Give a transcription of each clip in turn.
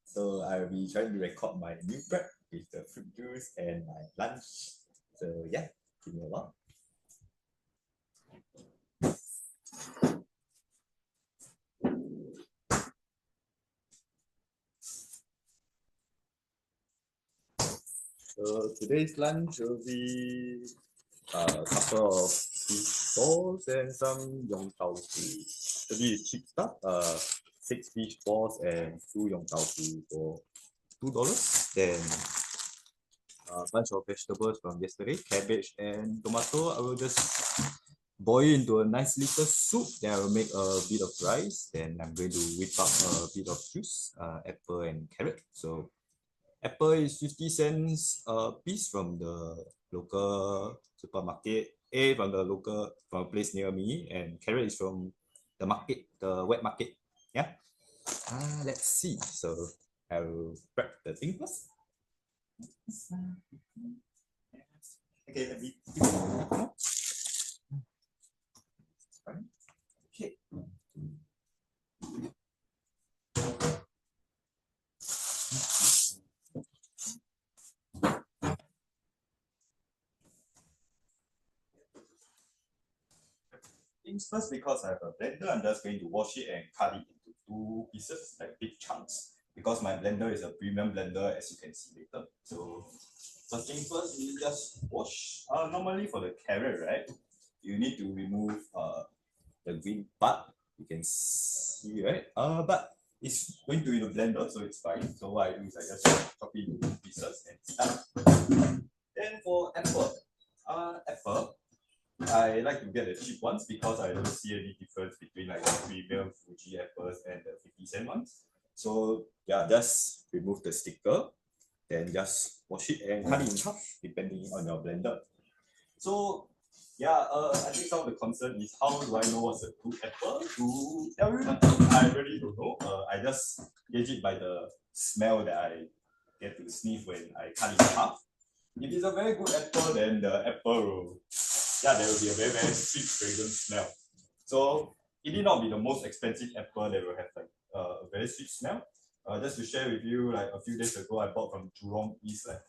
So I'll be trying to record my meal prep with the fruit juice and my lunch. So yeah, give me a while. So today's lunch will be a couple of fish balls and some yong tau fu. So this is cheap stuff. 6 fish balls and 2 yong tau fu for $2. Then a bunch of vegetables from yesterday, cabbage and tomato. I will just boil into a nice little soup. Then I will make a bit of rice. Then I'm going to whip up a bit of juice, apple and carrot. So apple is 50 cents a piece from the local supermarket. From the local from a place near me, and carrot is from the market, the wet market. Yeah. Let's see. So I will prep the thing first. Okay, let me. Okay. Things first, because I have a blender, I'm just going to wash it and cut it into 2 pieces, like big chunks. Because my blender is a premium blender, as you can see later. So first thing first, you just wash. Normally for the carrot, right, you need to remove the green part. You can see, right? But it's going to be the blender, so it's fine. So what I do is I just chop it into 2 pieces and start. Then for apple, I like to get the cheap ones because I don't see any difference between like the premium Fuji apples and the 50-cent ones. So yeah, just remove the sticker, then just wash it and cut it in half depending on your blender. So yeah, I think some of the concern is how do I know what's a good apple? To tell you the truth, I really don't know. I just gauge it by the smell that I get to sniff when I cut it in half. If it's a very good apple, then the apple will, there will be a very, very sweet, fragrant smell. So it need not be the most expensive apple that will have like a very sweet smell. Just to share with you, like a few days ago, I bought from Jurong East, like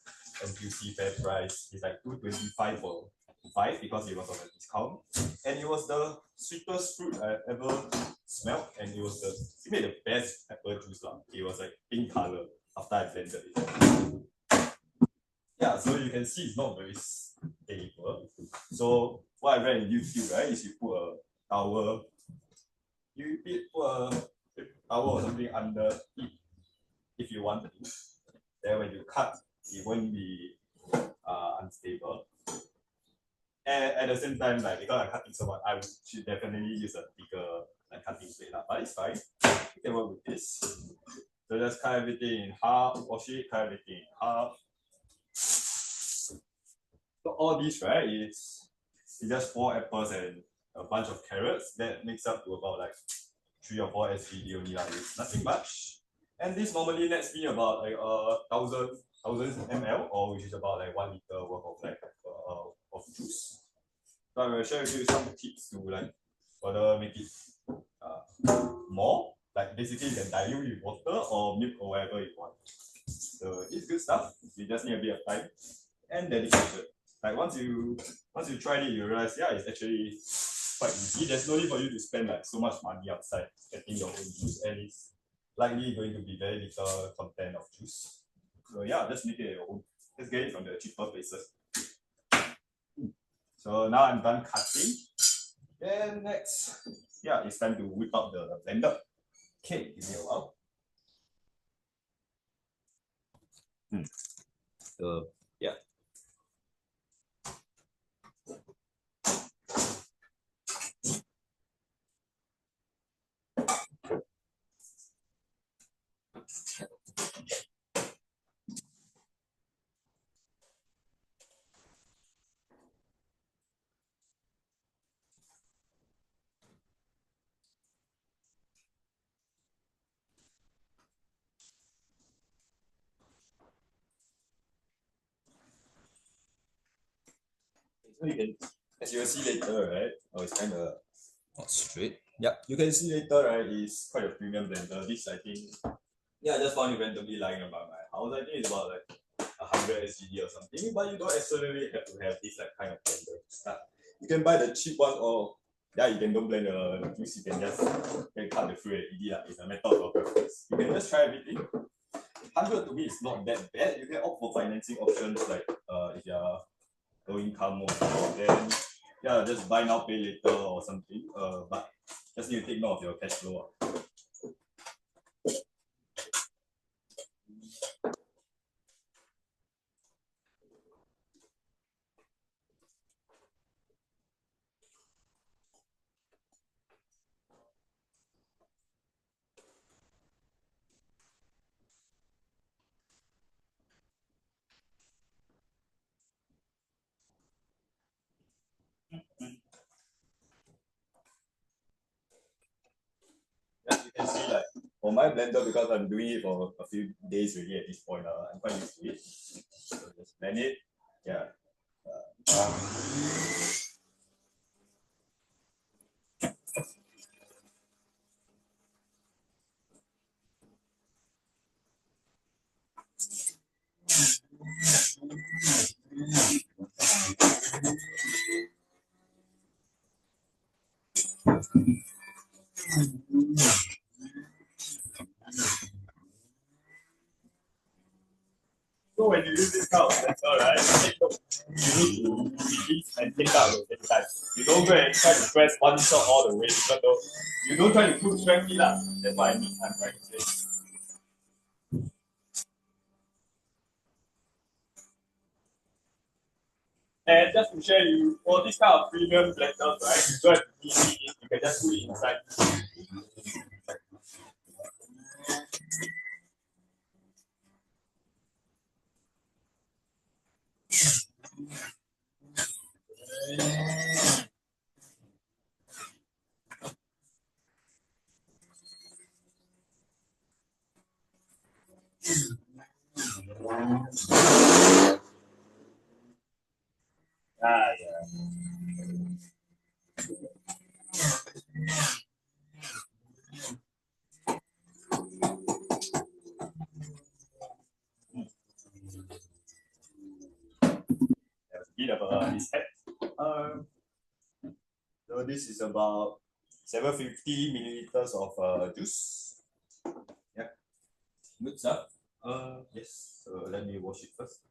NTUC fair price. It's like $2.25 for 5 because it was on a discount, and it was the sweetest fruit I ever smelled, and it made the best apple juice lah. It was like pink color after I blended it. Yeah, so you can see it's not very stable. So what I read in YouTube, right, is you put a towel, put a towel or something under it if you want to. Then when you cut, it won't be unstable. And at the same time, like because I'm cutting so much, I should definitely use a bigger like cutting blade, but it's fine. You can work with this. So just cut everything in half, wash it, cut everything in half. So all this, right, is just 4 apples and a bunch of carrots. That makes up to about like 3 or 4 SGD only. It's nothing much. And this normally nets me about like 1,000 ml, or which is about like 1 liter worth of like of juice. So I will share with you some tips to like further make it more. Like basically you can dilute with water or milk or whatever you want. So it's good stuff. You just need a bit of time and dedication. Like once you tried it, you realize it's actually quite easy. There's no need for you to spend like so much money outside getting your own juice, and it's likely going to be very little content of juice. So yeah, just make it your own. Let's get it from the cheaper places. So now I'm done cutting. Then next, it's time to whip up the blender. Okay, give me a while. So yeah. So you can, as you will see later, right? Oh, it's kind of not straight. Yeah, you can see later, right? It's quite a premium blender. This I think Yeah, I just found it randomly lying around my house. I think it's about like 100 SGD or something, but you don't necessarily have to have this like kind of blender to start. You can buy the cheap one, or yeah, you can don't blend the juice, you can just cut the fruit and eat it. It's a matter of preference. You can just try everything. 100 to me is not that bad. You can opt for financing options like if you're low income or then yeah, just buy now, pay later or something. But just need to take note of your cash flow. As you can see, like for my blender, because I'm doing it for a few days already at this point, I'm quite used to it. So just blend it. Yeah. So when you use this kind of blender, right, you need to release and take out at the same time. You don't go and try to press one shot all the way, even though you don't try to push strengthly lah. That's what I mean. I'm trying to say. And just to share you, for this kind of premium blenders, right, you don't have to heat it, you can just put it inside. Ah, yeah. There's a bit of his head. Um, so this is about 750 milliliters of juice. Yeah, good stuff. Yes. So let me wash it first.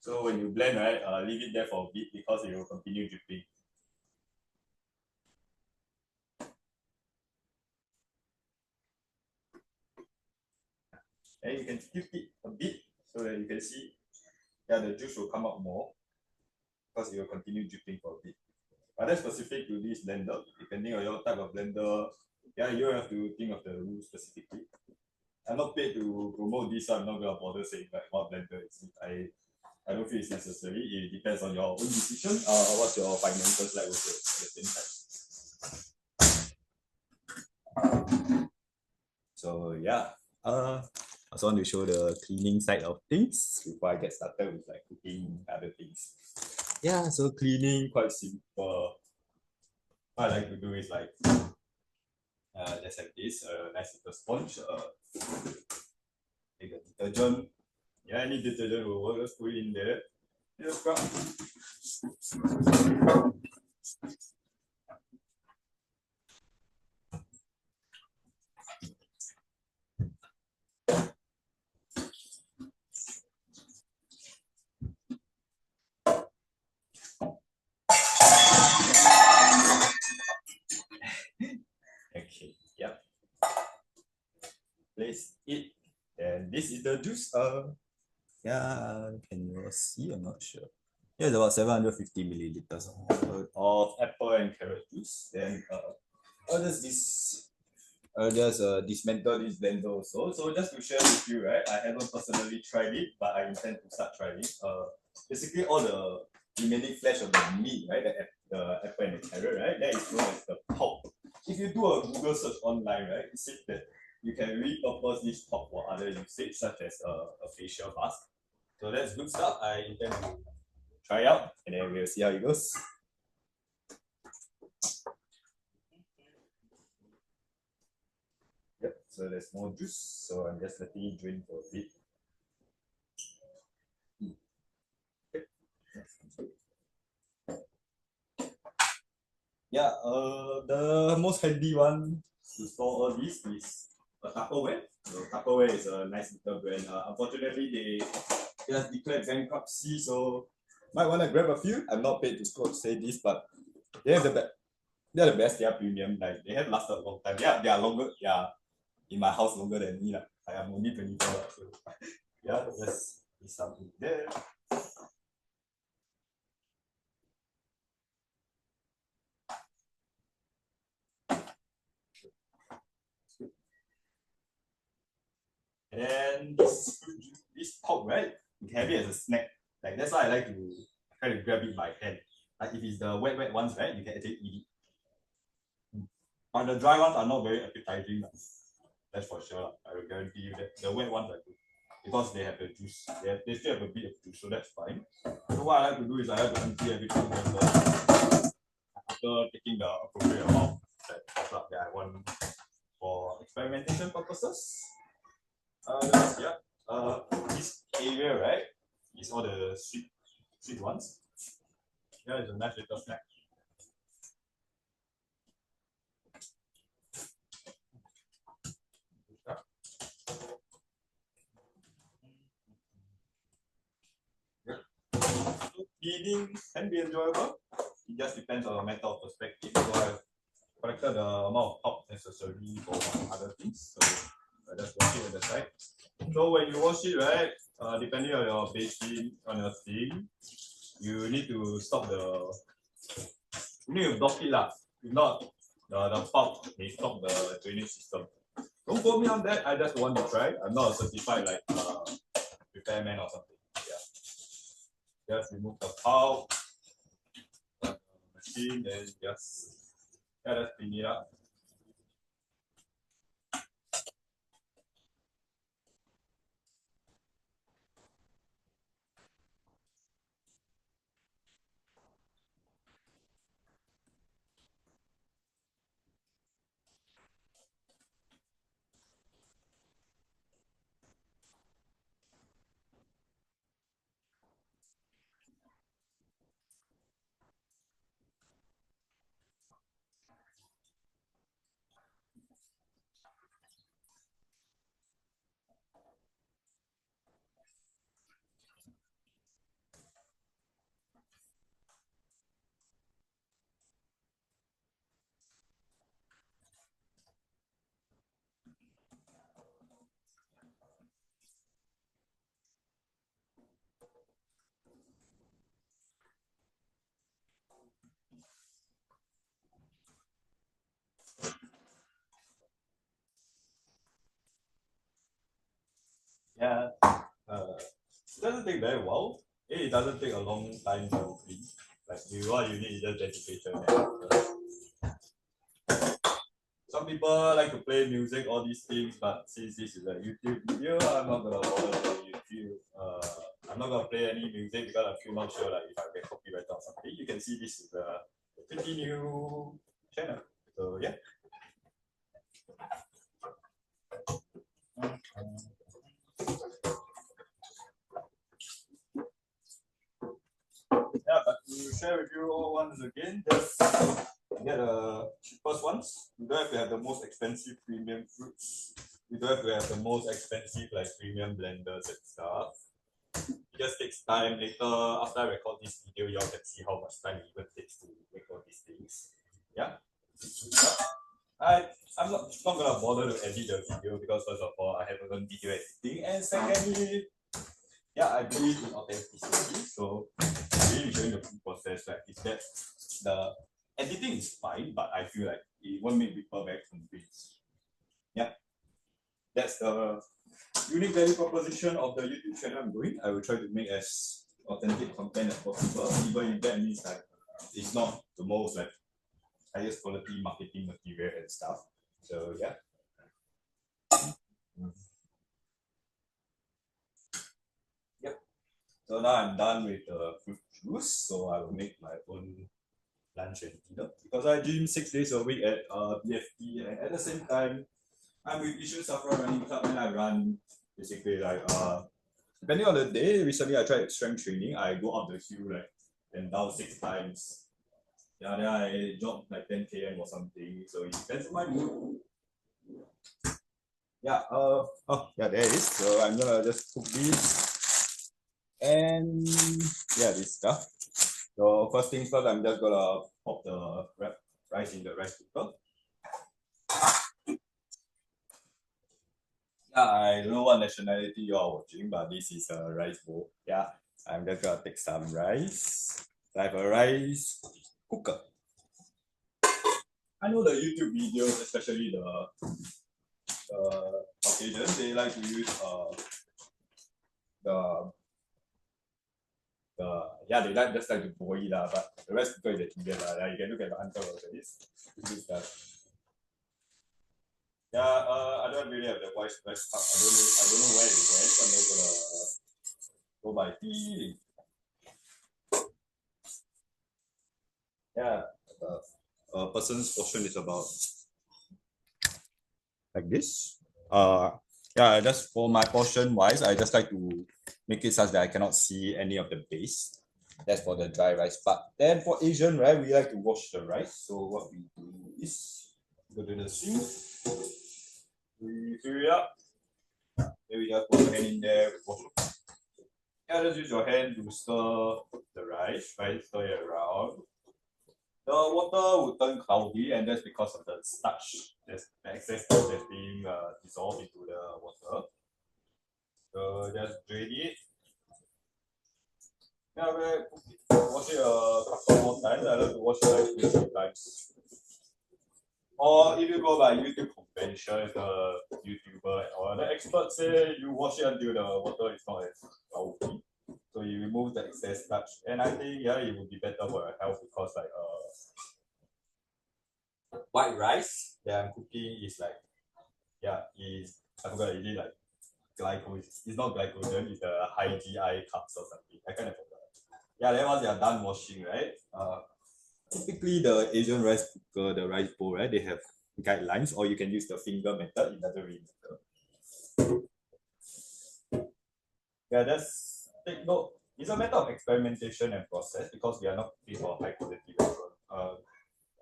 So when you blend, right, leave it there for a bit because it will continue dripping. And you can tilt it a bit so that you can see, yeah, the juice will come out more because it will continue dripping for a bit. But that's specific to this blender. Depending on your type of blender, yeah, you have to think of the rules specifically. I'm not paid to promote this, so I'm not gonna bother saying like what blender is it. I don't feel it's necessary. It depends on your own decision. What's your financials like with the same time. So yeah, I also want to show the cleaning side of things before I get started with like cooking other things. Yeah, so cleaning quite simple. What I like to do is like just have this nice little sponge. Take a detergent. Yeah, any detergent will work. Just put it in there. Just scrub. Okay, yep. Place it. And this is the juice. Yeah, can you see? I'm not sure. Yeah, it's about 750 milliliters of apple and carrot juice. Then just this just dismantle this blender also. So just to share with you, right? I haven't personally tried it, but I intend to start trying it. Basically all the remaining flesh of the meat, right? The apple and the carrot, right? That is known as the pulp. If you do a Google search online, right, it says that you can repurpose this pulp for other usage, such as a facial mask. So that's good stuff. I intend to try out, and then we'll see how it goes. so there's more juice. So I'm just letting it drain for a bit. Yeah, the most handy one to store all this is a Tupperware. So Tupperware is a nice little brand. Unfortunately, they just declared bankruptcy, so might want to grab a few. I'm not paid to say this, but they're they're the best. They are premium. Like they have lasted a long time. Yeah, they are longer. Yeah, in my house longer than me. I am only 24. So yeah, there's something there. And this pork, right? You can have it as a snack. Like that's why I like to try to grab it by hand. Like if it's the wet ones, right? You can actually eat it. But the dry ones are not very appetizing. That's for sure. I will guarantee you that the wet ones are good because they have the juice. They still have a bit of juice, so that's fine. So what I like to do is I like to empty everything after taking the appropriate amount that I want for experimentation purposes. Yeah. This area, right, is all the sweet ones. Yeah, it's a nice little snack. Eating can be enjoyable. It just depends on the matter of perspective. So I've collected the amount of pulp necessary for other things. So I just wash it at the side. So when you wash it, right, depending on your basin, on your thing, you need to stop you need to block it lah. If not, the pulp may stop the drainage system. Don't quote me on that. I just want to try. I'm not a certified like repairman or something. Yeah. Just remove the pulp, machine, then just clean it up. Yeah. It doesn't take very well. It doesn't take a long time to clean. Like what you need is just dedication. Some people like to play music, all these things, but since this is a YouTube video, I'm not gonna bother with YouTube. I'm not gonna play any music because I feel not sure like if I get copyright or something. You can see this is a pretty new channel. So yeah. Yeah, but to share with you all once again, just get the cheapest ones. You don't have to have the most expensive premium fruits. You don't have to have the most expensive like premium blenders and stuff. It just takes time. Later, after I record this video, y'all can see how much time it even takes to make all these things. Yeah. I'm not gonna bother to edit the video because first of all, I haven't done video editing, and secondly, yeah, I believe in authenticity. So really showing the full process, like is that the editing is fine, but I feel like it won't make people very convinced. Yeah. That's the unique value proposition of the YouTube channel I'm doing. I will try to make as authentic content as possible, even if that means like it's not the most like highest quality marketing material and stuff. So yeah. Yep. So now I'm done with the fruit juice. So I will make my own lunch and dinner because I gym 6 days a week at BFT, and at the same time I'm with Yishun Safra Running Club and I run basically like depending on the day. Recently I tried strength training. I go up the hill like and down 6 times. Yeah, then I jog like 10 km or something. So it depends on my mood. Yeah, oh yeah, there it is. So I'm gonna just cook this and yeah, this stuff. So first things first, I'm just gonna pop the rice in the rice cooker. Yeah, I don't know what nationality you are watching, but this is a rice bowl. Yeah, I'm just gonna take some rice. I have a rice cooker. I know the YouTube videos, especially the Caucasians, they like to use the yeah, they like just like to boil it, but the rice cooker is the Indian. You can look at the answer of this stuff. Yeah, I don't really have the voice best part. I don't know where it went. So I'm not gonna go by feeling. Yeah, a person's portion is about like this. Yeah, just for my portion wise, I just like to make it such that I cannot see any of the base. That's for the dry rice. But then for Asian, right, we like to wash the rice. So what we do is go to the sink, we fill it up, then we just put the hand in there, we wash it. Yeah, just use your hand to stir the rice, right? Stir it around. The water will turn cloudy, and that's because of the starch. There's the excess starch that's being dissolved into the water. So just drain it. Yeah, wash it a couple more times. I like to wash it like 2-3 times. Or if you go by YouTube convention, the YouTuber or the experts say you wash it until the water is not as cloudy. So you remove the excess starch, and I think yeah, it would be better for your health because like white rice that I'm cooking is like yeah is I forgot is it like glycogen? It's not glycogen. It's the high GI carbs or something. I kind of forgot. Yeah, then once you're done washing, right? Typically the Asian rice cooker, the rice bowl, right? They have guidelines, or you can use the finger method. It doesn't really matter. Yeah, just take note. It's a matter of experimentation and process because we are not looking for high quality restaurant.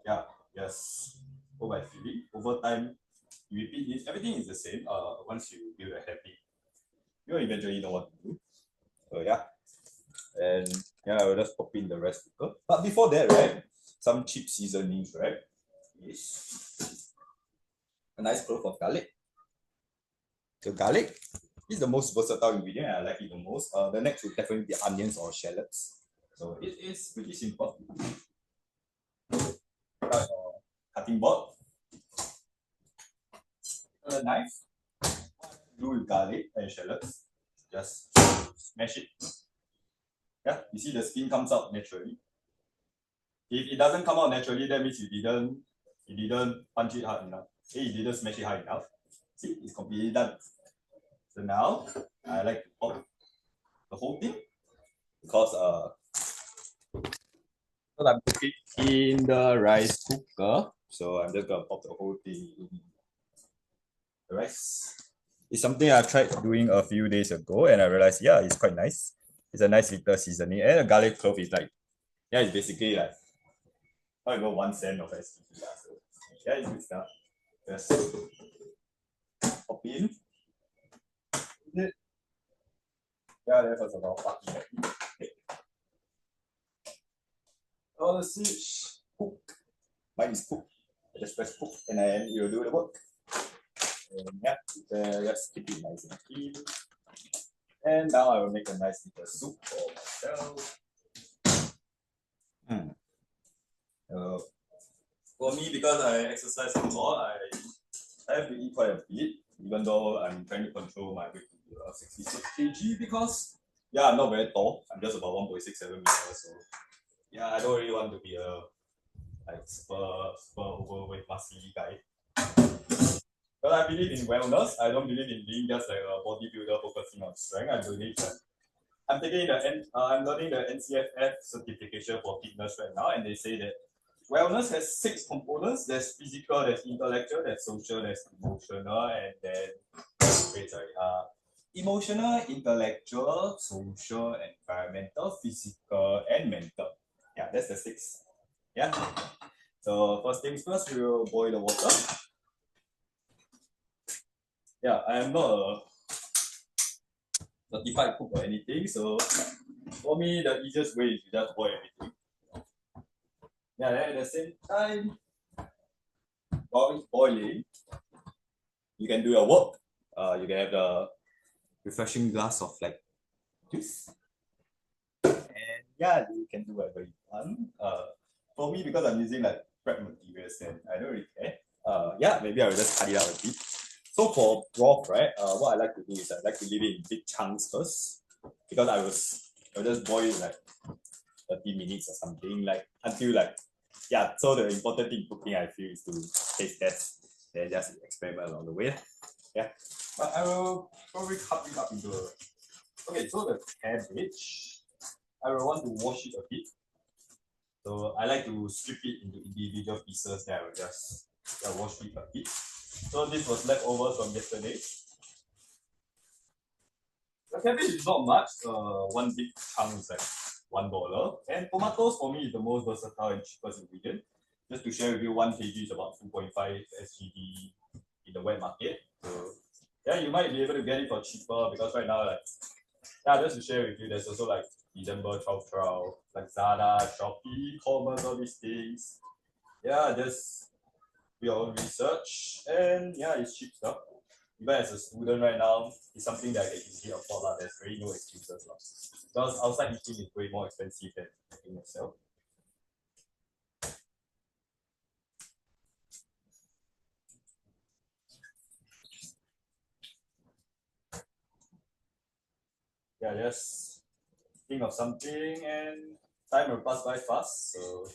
Yeah, yes. Go by feeling. Over time, you repeat this. Everything is the same. Once you build a habit, you'll eventually know what to do. So yeah, and yeah, I will just pop in the rice cooker. But before that, right, some cheap seasonings, right? Is a nice clove of garlic. So garlic is the most versatile ingredient. I like it the most. The next would definitely be onions or shallots. So it is pretty simple. Cutting board, a knife, do with garlic and shallots. Just smash it. Yeah, you see the skin comes out naturally. If it doesn't come out naturally, that means you didn't punch it hard enough. You didn't smash it hard enough. See, it's completely done. So now I like to pop the whole thing because I'm cooking in the rice cooker. So I'm just gonna pop the whole thing in the rice. It's something I tried doing a few days ago and I realized, yeah, it's quite nice. It's a nice little seasoning. And the garlic clove is like, yeah, it's basically like not even 1 cent of SPP. So yeah, it's good stuff. Just pop in. Yeah, that was about fucking okay. Oh, the switch. Cook. Mine is cook. I just press cook and then you'll do the work. And yeah, just keep it nice and clean. And now I will make a nice little soup for myself. For me, because I exercise a lot, I have to eat quite a bit, even though I'm trying to control my weight to 66 kg because yeah, I'm not very tall. I'm just about 1.67 meters. So yeah, I don't really want to be a like super overweight muscly guy. But I believe in wellness. I don't believe in being just like a bodybuilder focusing on strength. I believe that I'm learning the NCFF certification for fitness right now, and they say that wellness has 6 components. There's physical, there's intellectual, there's social, there's emotional, and then wait, sorry. Emotional, intellectual, social, environmental, physical, and mental. Yeah, that's the 6. Yeah. So first things first, we will boil the water. Yeah, I am not a certified cook or anything, so for me the easiest way is to just boil everything. Yeah, then at the same time, while it's boiling, you can do your work. You can have the refreshing glass of like juice. And yeah, you can do whatever you want. For me, because I'm using like prep materials, then I don't really care. Yeah, maybe I will just cut it out a bit. So for broth, right, what I like to do is I like to leave it in big chunks first, because I'll just boil it like 30 minutes or something, like until like, yeah. So the important thing in cooking, I feel, is to taste test, then just experiment along the way. Yeah, but I will probably cut it up into okay. So the cabbage, I will want to wash it a bit. So I like to strip it into individual pieces. Then I will just wash it a bit. So this was leftovers from yesterday. The cabbage is not much. One big chunk is like $1. And tomatoes for me is the most versatile and cheapest ingredient. Just to share with you, 1 kg is about 2.5 SGD in the wet market. So yeah, you might be able to get it for cheaper, because right now, like, yeah, just to share with you, there's also like December 12, like Zada, Shopee, Commerce, all these things. Yeah, just do your own research, and yeah, it's cheap stuff. Even as a student right now, it's something that I can easily afford. There's really no excuses. Because outside eating is way more expensive than cooking yourself. Yeah, just think of something and time will pass by fast. So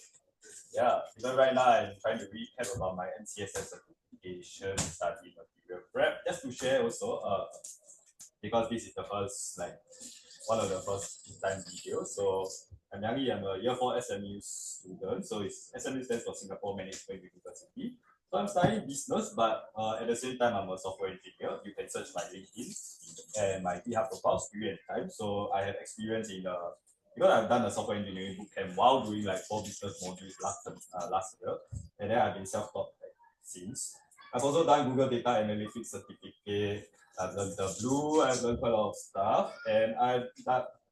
yeah, even right now I'm trying to recap about my NCSS certification study material prep, just to share also, because this is the first, like, one of the first time videos. So I'm Yang, I'm a year 4 SMU student. So it's SMU stands for Singapore Management University. So I'm studying business, but at the same time, I'm a software engineer. You can search my LinkedIn and my GitHub profile, Spirit and Time. So I have experience in because I've done a software engineering bootcamp while doing like 4 business modules last year, and then I've been self-taught like, since. I've also done Google Data Analytics certificate. I've learned the Blue. I've learned quite a lot of stuff, and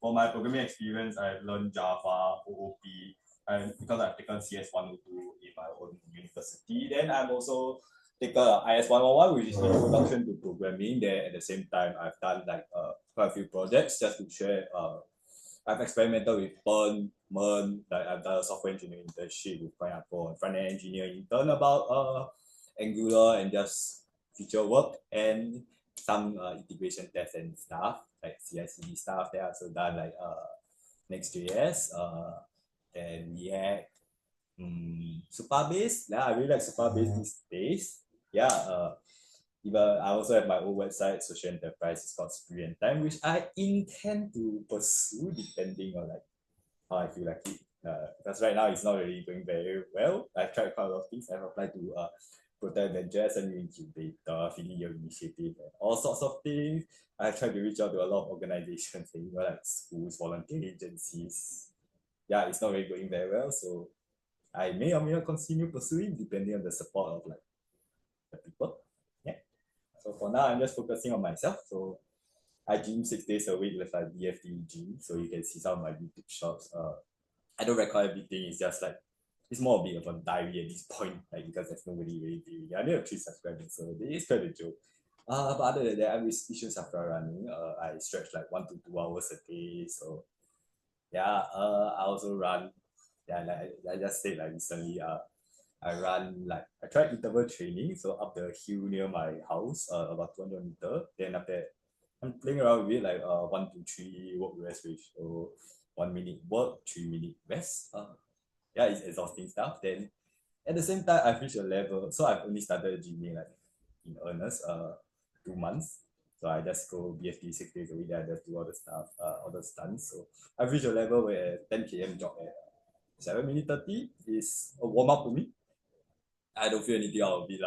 for my programming experience, I've learned Java, OOP, and because I've taken CS 102 in my own university, then I'm also taken IS 101, which is Introduction to Programming. There at the same time, I've done like quite a few projects just to share. I've experimented with Burn, MERN, like I've done a software engineering internship with Pineapple, front-end engineer intern about Angular and just feature work, and some integration tests and stuff, like CI/CD stuff. They also done like Next.js, and React, Supabase. Yeah, I really like Supabase these days. Yeah, even I also have my own website, social enterprise. It's called Spree and Time, which I intend to pursue depending on like how I feel like it. Because right now it's not really going very well. I've tried quite a lot of things. I've applied to Protect Ventures and Incubator, feeding your initiative, and all sorts of things. I've tried to reach out to a lot of organizations, like schools, volunteer agencies. Yeah, it's not really going very well. So I may or may not continue pursuing depending on the support of like the people. Yeah. So for now, I'm just focusing on myself. So I gym 6 days a week with like BFD gym. So you can see some of my YouTube shots. I don't record everything. It's just like it's more a bit of a diary at this point, like because there's nobody really viewing. I only have 3 subscribers, so it is quite a joke. But other than that, I with issues after running, I stretch like 1 to 2 hours a day. So yeah, I also run. Yeah, like I just said like recently, I run like I tried interval training, so up the hill near my house, about 200 meters. Then after that, I'm playing around with it like 1 to 3 work rest ratio, 1 minute work, 3 minute rest. Yeah, it's exhausting stuff. Then at the same time, I've reached a level. So I've only started gymming like in earnest, 2 months. So I just go BFT 6 days a week. Then I just do all the stuff, all the stunts. So I've reached a level where 10 km jog at 7 minute 30 is a warm up to me. I don't feel anything out of it.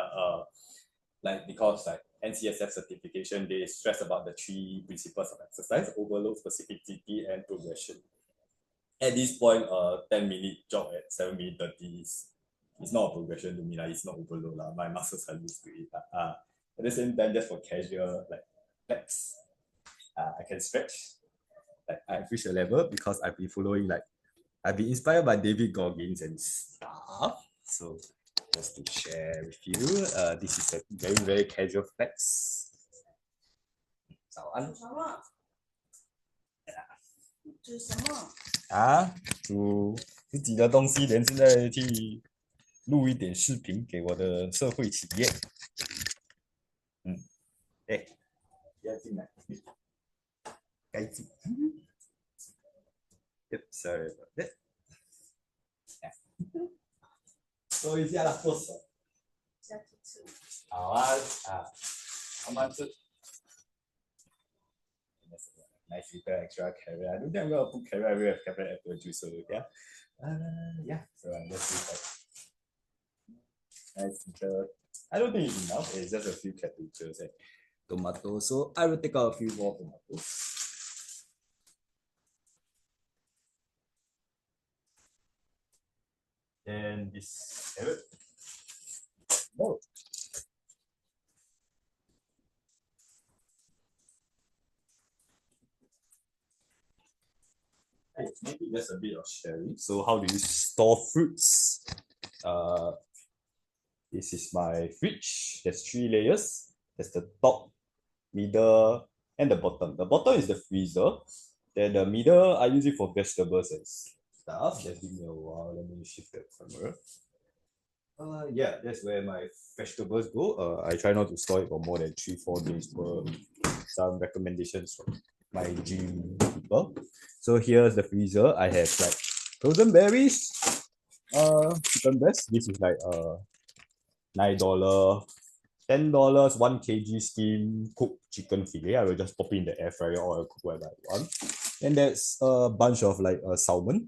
Like because like NCSF certification, they stress about the three principles of exercise: overload, specificity, and progression. At this point, 10 minute jog at 7 minute 30 is it's not a progression to me. Like it's not overload. My muscles are used to it. At the same time, just for casual like flex, I can stretch. Like I've reached a level because I've been following like I've been inspired by David Goggins and stuff. So just to share with you, this is a very casual flex. 早安。什么？煮什么？煮自己的东西，连现在去录一点视频给我的社会企业。不要进来，该进。Yep, sorry about that. 说一下啦，剁手。下去吃。好啊，慢慢吃。Nice little extra carrot. I don't think I'm gonna put carrot. I will have carrot apple juice. So yeah, So I'm just nice little. I don't think it's enough. It's just a few cabbages and tomatoes. So I will take out a few more tomatoes. And this carrot. Oh. Maybe just a bit of sharing. So how do you store fruits? This is my fridge. There's 3 layers. There's the top, middle, and the bottom. The bottom is the freezer. Then the middle, I use it for vegetables and stuff. Just give me a while. Let me shift the camera. Yeah, that's where my vegetables go. I try not to store it for more than 3-4 days per some recommendations from my gym people. So here's the freezer. I have like frozen berries, chicken breast. This is like $9, $10, 1 kg steamed cooked chicken fillet. I will just pop in the air fryer or I'll cook whatever I want. And there's a bunch of like salmon.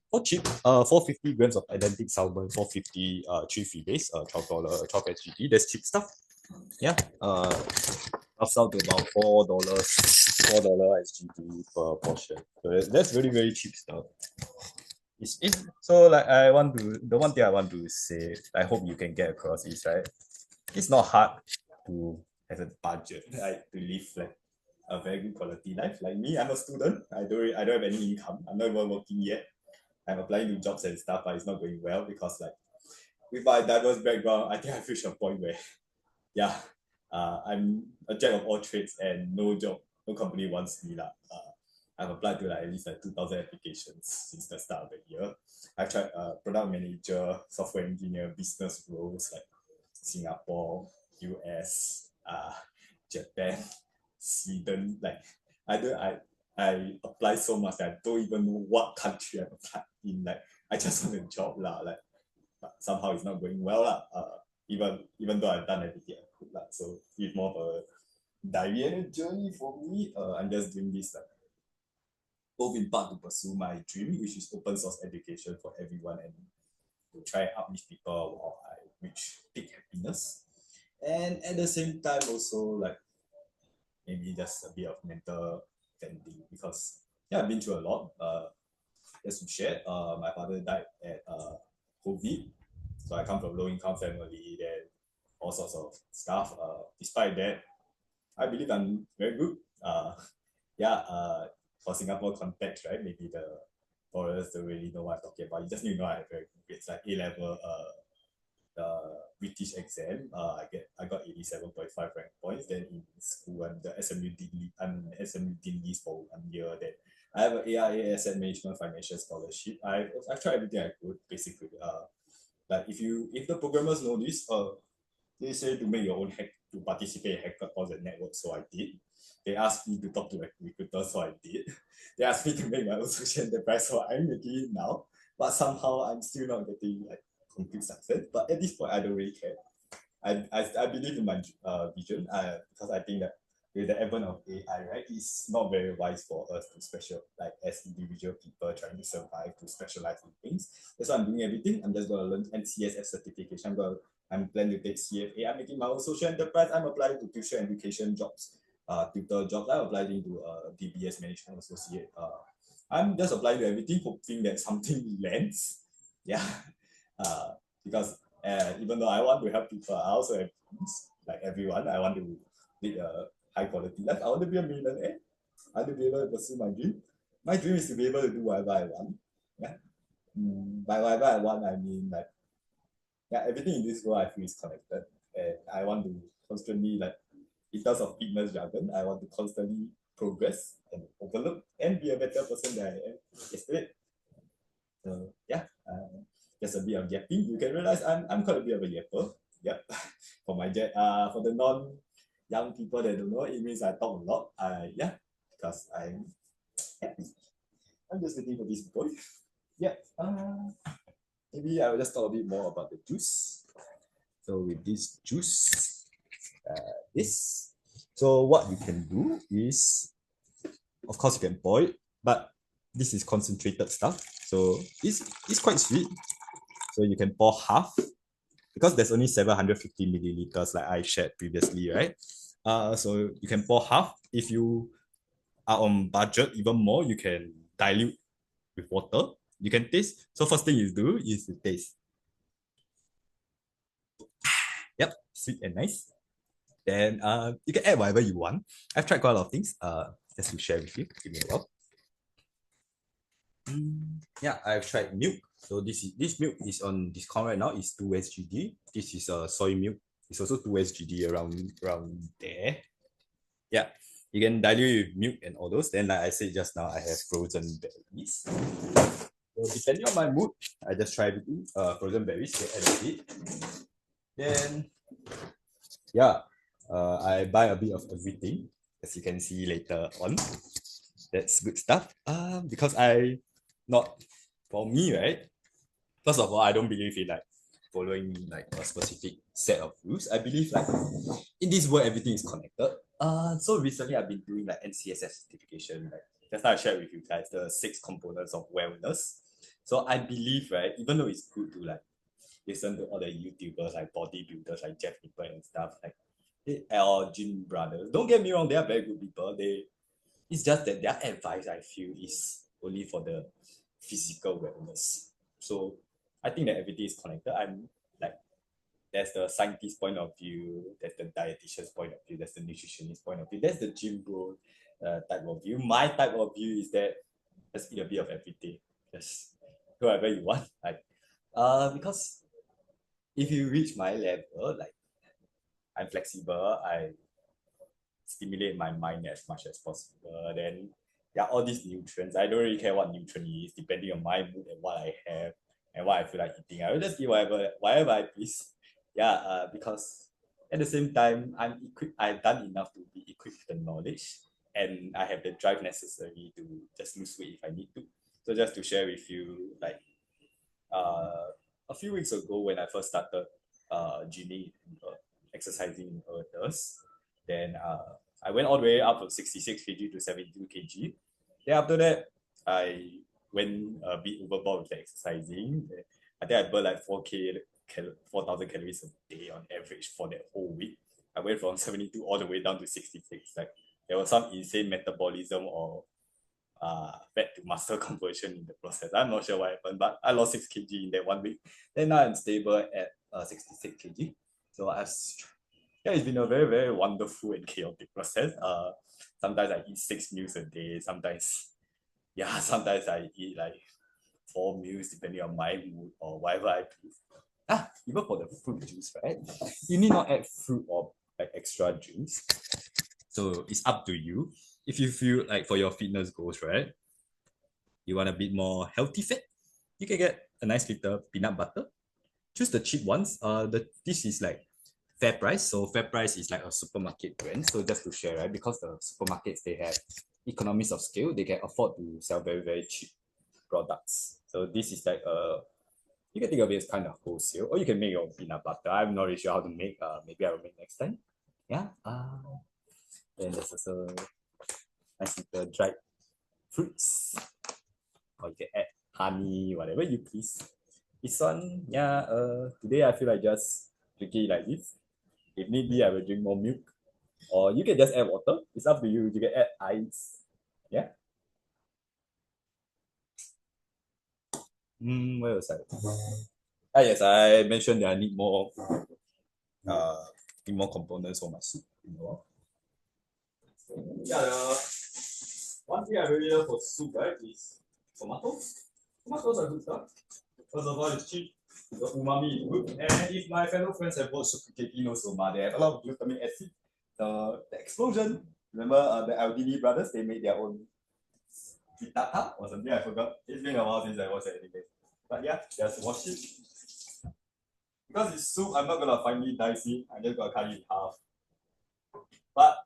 For cheap, 450 grams of identical salmon, 450 3 fillets, $12, 12 SGD. That's cheap stuff. Yeah. Comes out to about $4 SGD per portion. So that's very cheap stuff. So like the one thing I want to say, I hope you can get across is right. It's not hard to have a budget, like to live like a very good quality life. Like me, I'm a student. I don't have any income. I'm not even working yet. I'm applying to jobs and stuff, but it's not going well because like with my diverse background, I think I reached a point where I'm a jack of all trades and no company wants me. I've applied to like at least like 2,000 applications since the start of the year. I've tried product manager, software engineer, business roles like Singapore, US, Japan, Sweden. Like I apply so much that I don't even know what country I applied in. Like I just want a job Like but somehow it's not going well even though I've done everything I could So it's more of a diary and a journey for me. I'm just doing this both in part to pursue my dream, which is open source education for everyone and to try and uplift people while I reach peak happiness. And at the same time also like maybe just a bit of mental venting because I've been through a lot. As we shared, my father died at COVID. So I come from low income family, then all sorts of stuff. Despite that, I believe I'm very good. For Singapore context, right? Maybe the foreigners don't really know what I'm talking about. You just need to know I have very good grades, like A-level, the British exam. I got 87.5 rank points. Then in school, I'm the SMU Dean list for 1 year. Then I have an AIA Asset Management Financial Scholarship. I've tried everything I could basically. Like if the programmers know this, they say to make your own hack to participate in hackathons and networks, so I did. They asked me to talk to recruiters, so I did. They asked me to make my own social enterprise, so I'm making it now. But somehow I'm still not getting like complete success. But at this point, I don't really care. I believe in my vision because I think that with the advent of AI, right, it's not very wise for us to like as individual people trying to survive to specialize in things. That's why I'm doing everything. I'm just gonna learn NCSF certification. I'm planning to take CFA. I'm making my own social enterprise. I'm applying to tuition education jobs, tutor jobs. I'm applying to DBS management associate. I'm just applying to everything, hoping that something lands. Yeah, because even though I want to help people, I also have dreams, like everyone. I want to lead a high quality life. I want to be a millionaire. I want to be able to pursue my dream. My dream is to be able to do whatever I want. Yeah. By whatever I want, I mean like everything in this world I feel is connected. And I want to constantly like in terms of fitness jargon, I want to constantly progress and overlook and be a better person than I am yesterday. So yeah, there's a bit of yapping. You can realize I'm quite a bit of a yapper. Yep. For the young people that don't know, it means I talk a lot. Yeah, because I'm happy. I'm just waiting for this boy. Yeah. Maybe I will just talk a bit more about the juice. So with this juice, this. So what you can do is, of course, you can boil it, but this is concentrated stuff. So it's quite sweet. So you can pour half because there's only 750 milliliters like I shared previously, right? So you can pour half. If you are on budget, even more, you can dilute with water. You can taste. So first thing you do is to taste. Yep, sweet and nice. Then you can add whatever you want. I've tried quite a lot of things. Just to share with you. Give me a while. Yeah, I've tried milk. So this milk is on discount right now. It's 2 SGD. This is a soy milk. It's also 2 SGD around there. Yeah, you can dilute with milk and all those. Then like I said just now, I have frozen berries. So depending on my mood, I just try everything. Frozen berries, they add a bit. Then yeah, I buy a bit of everything, as you can see later on. That's good stuff. Because for me, right? First of all, I don't believe in like following like a specific set of rules. I believe like in this world everything is connected. So recently I've been doing like NCSF certification. Like just now I shared with you guys the 6 components of wellness. So I believe, right, even though it's good to like listen to all the YouTubers like bodybuilders like Jeff Nippon and stuff like or Jim Brothers. Don't get me wrong, they are very good people. It's just that their advice I feel is only for the physical wellness. So I think that everything is connected. I'm like there's the scientist point of view, there's the dietitian's point of view, there's the nutritionist point of view, there's the gym bro type of view. My type of view is that just eat a bit of everything. Just do whatever you want. Like because if you reach my level, like I'm flexible, I stimulate my mind as much as possible. Then yeah, all these nutrients. I don't really care what nutrient is, depending on my mood and what I have and what I feel like eating. I will just eat whatever I please. Yeah, because at the same time, I'm equipped. I've done enough to be equipped with the knowledge, and I have the drive necessary to just lose weight if I need to. So just to share with you, like a few weeks ago when I first started gymming, exercising in earthers, then I went all the way up from 66 kg to 72 kg. Then after that, I went a bit overboard with the exercising. I think I burned like 4,000 calories a day on average for that whole week. I went from 72 all the way down to 66. Like there was some insane metabolism or fat to muscle conversion in the process. I'm not sure what happened, but I lost 6 kg in that 1 week. Then now I'm stable at 66 kg. So it's been a very, very wonderful and chaotic process. Sometimes I eat 6 meals a day. Sometimes I eat like 4 meals depending on my mood or whatever I please. Even for the fruit juice, right? You need not add fruit or like extra drinks. So it's up to you. If you feel like for your fitness goals, right? You want a bit more healthy fat, you can get a nice little peanut butter. Choose the cheap ones. This is like FairPrice. So FairPrice is like a supermarket brand. So just to share, right? Because the supermarkets they have economies of scale, they can afford to sell very, very cheap products. So this is like you can think of it as kind of wholesale, or you can make your own peanut butter. I'm not really sure how to make. Maybe I will make next time. Yeah. Then there's also nice little dried fruits. Or you can add honey, whatever you please. This one, yeah, today I feel like just drinking it like this. If need be, I will drink more milk. Or you can just add water. It's up to you. You can add ice. Yeah. Where was I? Yes, I mentioned that I uh need more components for my soup. Yeah, one thing I really love for soup, right, is tomatoes. Tomatoes are good stuff. First of all, it's cheap. The umami is good. And if my fellow friends have watched Sukikeki no Soma, they have a lot of glutamic acid. The explosion. Remember the Aldini brothers? They made their own frittata or something. I forgot. It's been a while since I watched it anyway. But yeah, just wash it. Because it's soup, I'm not gonna finely dice it. I'm just gonna cut it in half. But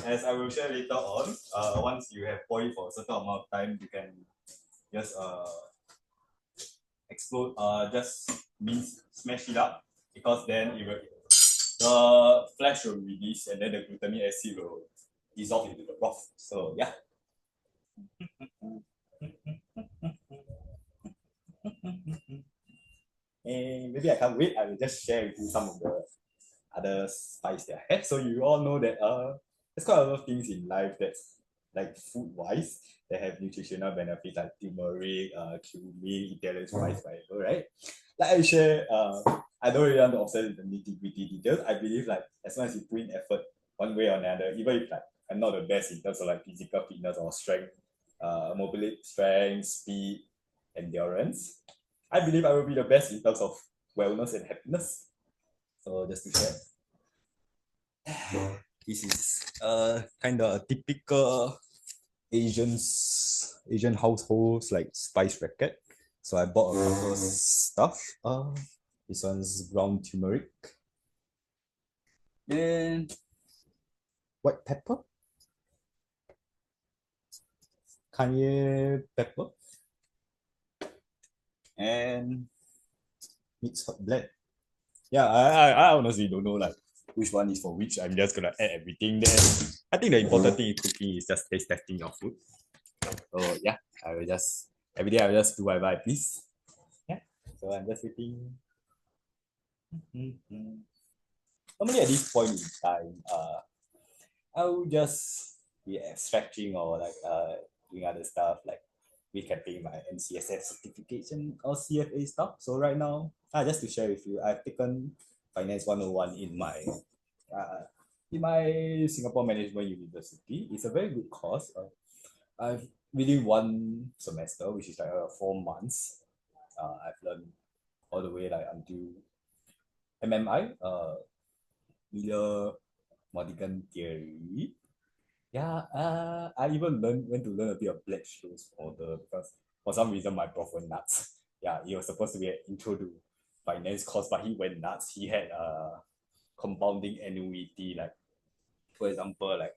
as I will share later on, once you have boiled for a certain amount of time, you can just explode, just smash it up, because then it will, the flesh will release and then the glutamic acid will dissolve into the broth. So yeah. And maybe I can't wait. I will just share with you some of the other spice that I have. So you all know that there's quite a lot of things in life that's like food wise that have nutritional benefits like turmeric, cumin, Italian spice, whatever, right? Like I share, I don't really want to obsess with the nitty-gritty details. I believe like as long as you put in effort one way or another, even if like I'm not the best in terms of like physical fitness or strength, mobility, strength, speed, endurance, I believe I will be the best in terms of wellness and happiness. So just to share. This is kind of a typical Asian households like spice racket. So I bought a couple of stuff. This one's ground turmeric. Then white pepper. Cayenne pepper. And mixed hot blend. Yeah, I honestly don't know like which one is for which. I'm just gonna add everything there. I think the important thing in cooking is just taste testing your food. So yeah, I will just every day I will just do whatever I please. Yeah. So I'm just waiting. Normally at this point in time, I will just be extracting or like doing other stuff like recapping my NCSF certification or CFA stuff. So right now, just to share with you, I've taken Finance 101 in my Singapore Management University. It's a very good course. I've within one semester, which is like 4 months, I've learned all the way like until MMI, Miller Modigan theory. Yeah, I even went to learn a bit of Black-Scholes model because for some reason my prof went nuts. Yeah, it was supposed to be an intro to finance course, but he went nuts. He had compounding annuity, like for example, like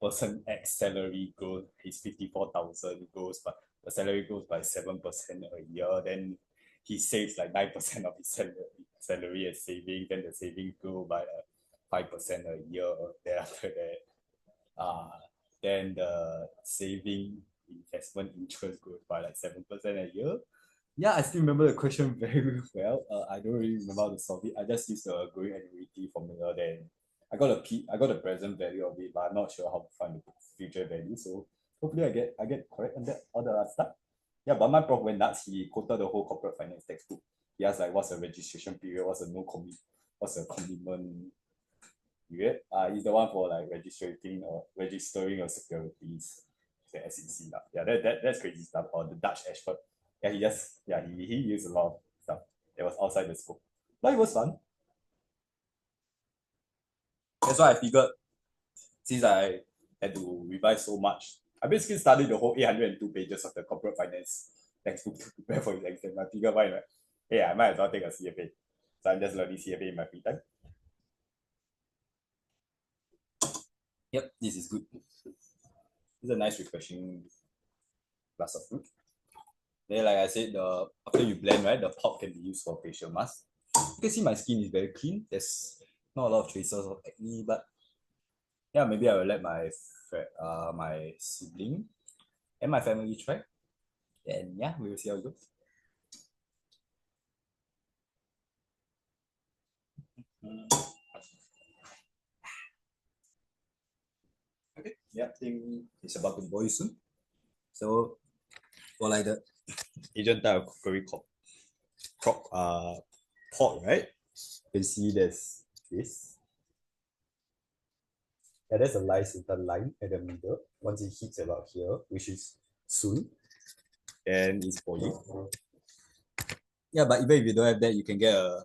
person X salary goes, his 54,000 goes, but the salary goes by 7% a year. Then he saves like 9% of his salary as saving. Then the saving go by 5% a year. Then after that, then the saving investment interest goes by like 7% a year. Yeah, I still remember the question very well. I don't really remember how to solve it. I just used the growing annuity formula. Then I got the present value of it, but I'm not sure how to find the future value. So hopefully I get correct on that all the other stuff. Yeah, but my prof went nuts. He quoted the whole corporate finance textbook. He asked like, what's the registration period? What's the commitment period? He's the one for like registering your securities, the SEC. Yeah, that's crazy stuff. Or the Dutch expert. Yeah, he used a lot of stuff that was outside the scope. But it was fun. That's why I figured since I had to revise so much, I basically studied the whole 802 pages of the corporate finance textbook to prepare for the exam. I figured why not? Hey, I might as well take a CFA. So I'm just learning CFA in my free time. Yep, this is good. This is a nice refreshing glass of fruit. Then, like I said, after you blend, right, the pulp can be used for facial mask. You can see my skin is very clean. There's not a lot of traces of acne, but yeah, maybe I will let my sibling and my family try. And yeah, we will see how it goes. Mm. Okay, yeah, I think it's about to boil soon. So for like the Asian type of cookery pot, right? You can see there's this. Yeah, there's a lysander line at the middle. Once it hits about here, which is soon, and it's boiling. Yeah, but even if you don't have that, you can get a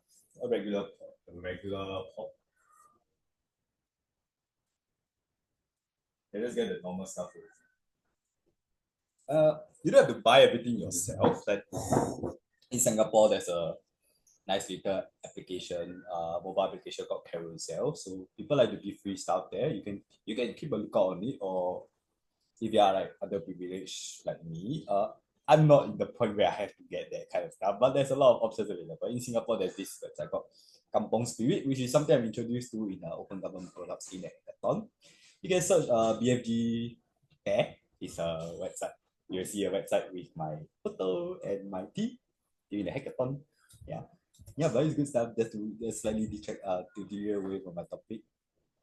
regular pot. A regular pot. You just get the normal stuff. You don't have to buy everything yourself. Like in Singapore, there's a nice little application, mobile application called Carousel. So people like to give free stuff there. You can keep a lookout on it, or if you are like underprivileged like me, I'm not in the point where I have to get that kind of stuff. But there's a lot of options available. In Singapore, there's this website called Kampong Spirit, which is something I'm introduced to in the Open Government Products in Hackathon. You can search BFG Bear is a website. You'll see a website with my photo and my team during the hackathon. Yeah. Yeah, but it's good stuff. Just slightly detract to deviate away from my topic.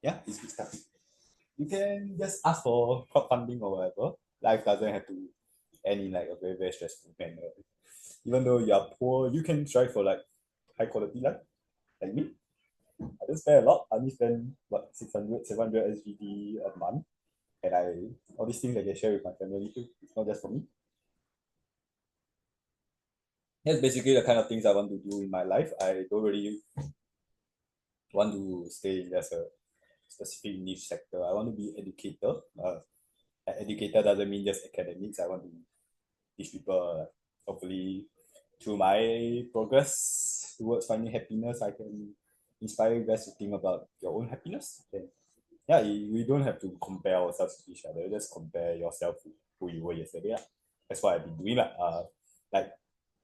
Yeah, it's good stuff. You can just ask for crowdfunding or whatever. Life doesn't have to end in like a very, very stressful manner. Even though you are poor, you can strive for like high quality life, like me. I don't spend a lot. I only spend what 600, 700 SGD a month. And all these things I can share with my family too. It's not just for me. That's basically the kind of things I want to do in my life. I don't really want to stay in just a specific niche sector. I want to be educator. Educator doesn't mean just academics. I want to teach people, hopefully, through my progress towards finding happiness, I can inspire you guys to think about your own happiness. And yeah, we don't have to compare ourselves to each other. Just compare yourself to who you were yesterday. Yeah. That's what I've been doing. Like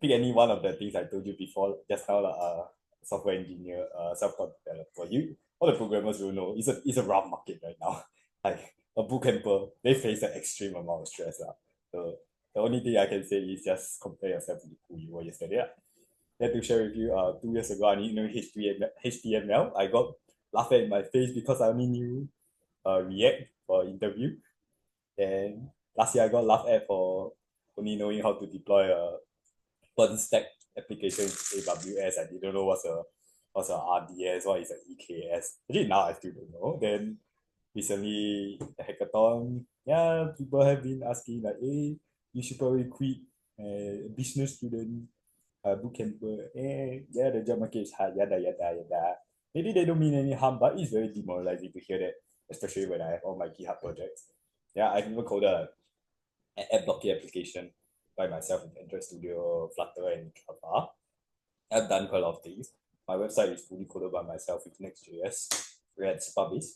pick any one of the things I told you before just now. Software engineer, self-taught developer. All the programmers will know it's a rough market right now. Like a bootcamper, they face an extreme amount of stress. So the only thing I can say is just compare yourself to who you were yesterday. Yeah. Then to share with you, 2 years ago, I didn't know HTML. I got laughed at in my face because I only knew React for interview. And last year, I got laughed at for only knowing how to deploy a stack application in AWS. I didn't know what's a RDS, what is an EKS. Actually, now I still don't know. Then recently, the hackathon, yeah, people have been asking like, hey, you should probably quit business student bootcamper. Yeah, the job market is hard, yada, yada, yada. Maybe they don't mean any harm, but it's very demoralizing to hear that, especially when I have all my GitHub projects. Yeah, I've even coded an app blocking application by myself in Android Studio, Flutter, and Java. I've done quite a lot of things. My website is fully coded by myself with Next.js, React, Spark-based.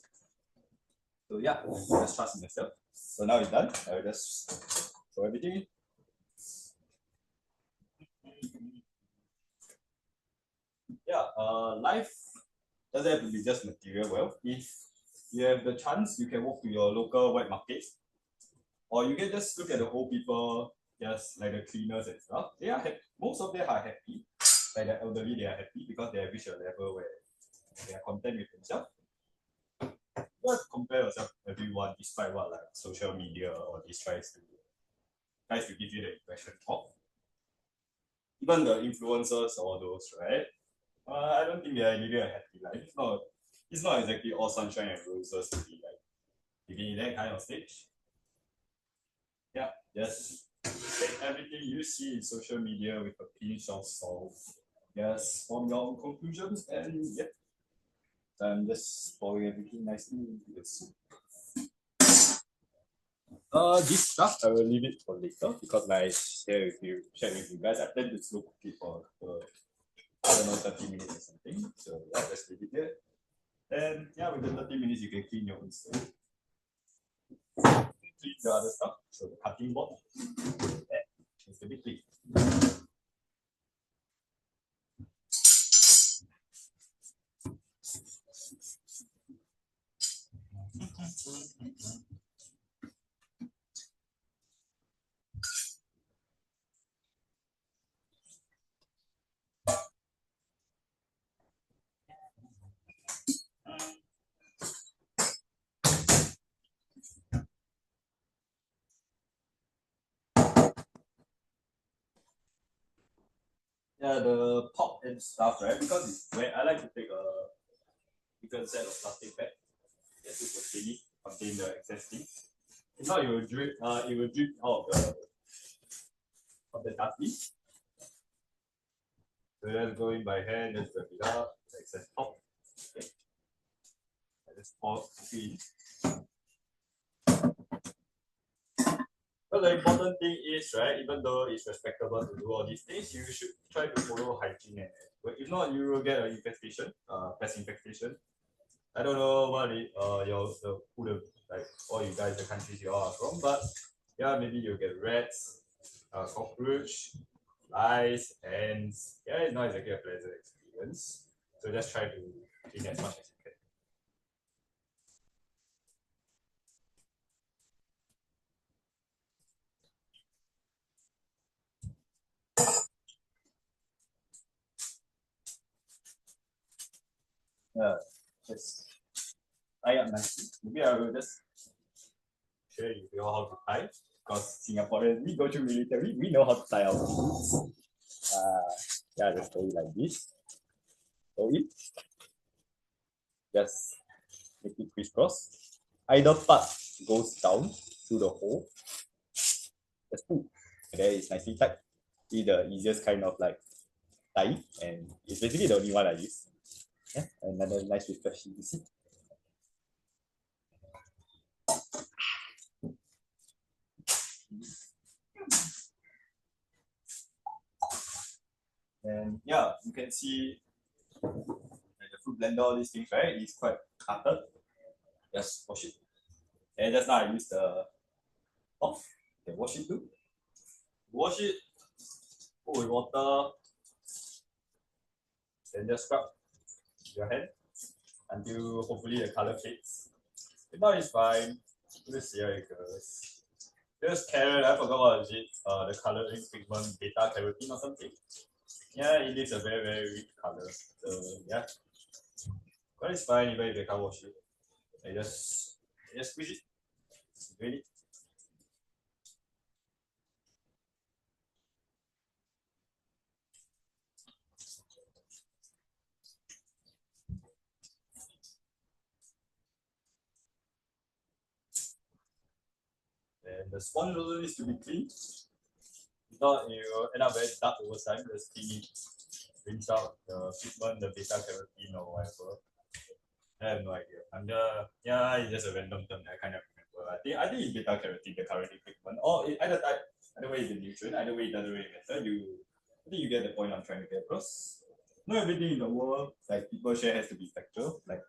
So yeah, just trust in myself. So now it's done. I will just throw everything in. Yeah, life doesn't have to be just material wealth. If you have the chance, you can walk to your local wet markets, or you can just look at the old people, just like the cleaners and stuff. They are happy. Most of them are happy. Like the elderly, they are happy because they have reached a level where they are content with themselves. Don't compare yourself to everyone, despite what like social media or this tries to give you the impression of. Even the influencers, all those, right? I don't think they are living a happy life. It's not exactly all sunshine and roses to be like living in that kind of stage. Yeah, just take everything you see in social media with a pinch of salt. Just form your own conclusions and yeah. I'm just pouring everything nicely into the soup. This stuff I will leave it for later because like share with you guys. I plan to slow cook it for I don't know 30 minutes or something. So yeah, let's leave it there. And yeah, within 30 minutes you can clean your own stove. Clean the other stuff. So the cutting board. Yeah, it's a bit clean. yeah, the pop and stuff, right? Because it's when I like to take a different set of plastic bag just to contain the excess thing. If not, it will drip out of the dusty. So just go in by hand, just wrap it up, the excess top. Okay. I just pour in. But the important thing is, right, even though it's respectable to do all these things, you should try to follow hygiene. If not, you will get an infestation, pest infestation. I don't know what who the like all you guys, the countries you all are from, but yeah, maybe you'll get rats, cockroach, lice, ants. Yeah, it's not exactly a pleasant experience. So just try to clean as much as you can. Just tie up nicely. Maybe I will just show you all how to tie. Because Singaporeans, we go to military, we know how to tie our boots. Yeah, just hold it like this. Hold it. Just make it crisscross. Either part goes down through the hole. Just pull. And then it's nicely tight. It's the easiest kind of like tie, and it's basically the only one I use. Yeah, another nice refreshing to see. And yeah, you can see the fruit blender, all these things, right? It's quite cluttered. Just wash it. And just now I use the off. Okay, wash it too. Wash it, put with water, then just scrub your hand until hopefully the color fades. If not, it's fine. Let's see how it goes. There's carrot, I forgot what is it. The coloring pigment, beta carotene or something. Yeah, it is a very, very rich color. So yeah. But it's fine even if you can't wash it. I just squeeze it. It's ready. And the sponge also needs to be clean. If not, you will end up very dark over time. Just clean it, rinse out the pigment, the beta carotene or whatever. I have no idea. Yeah, it's just a random term that I kind of remember. I think it's beta carotene, the carotene pigment. Or either way it's a nutrient, either way it doesn't really matter. I think you get the point I'm trying to get across. Not everything in the world, like people share, has to be factual. Like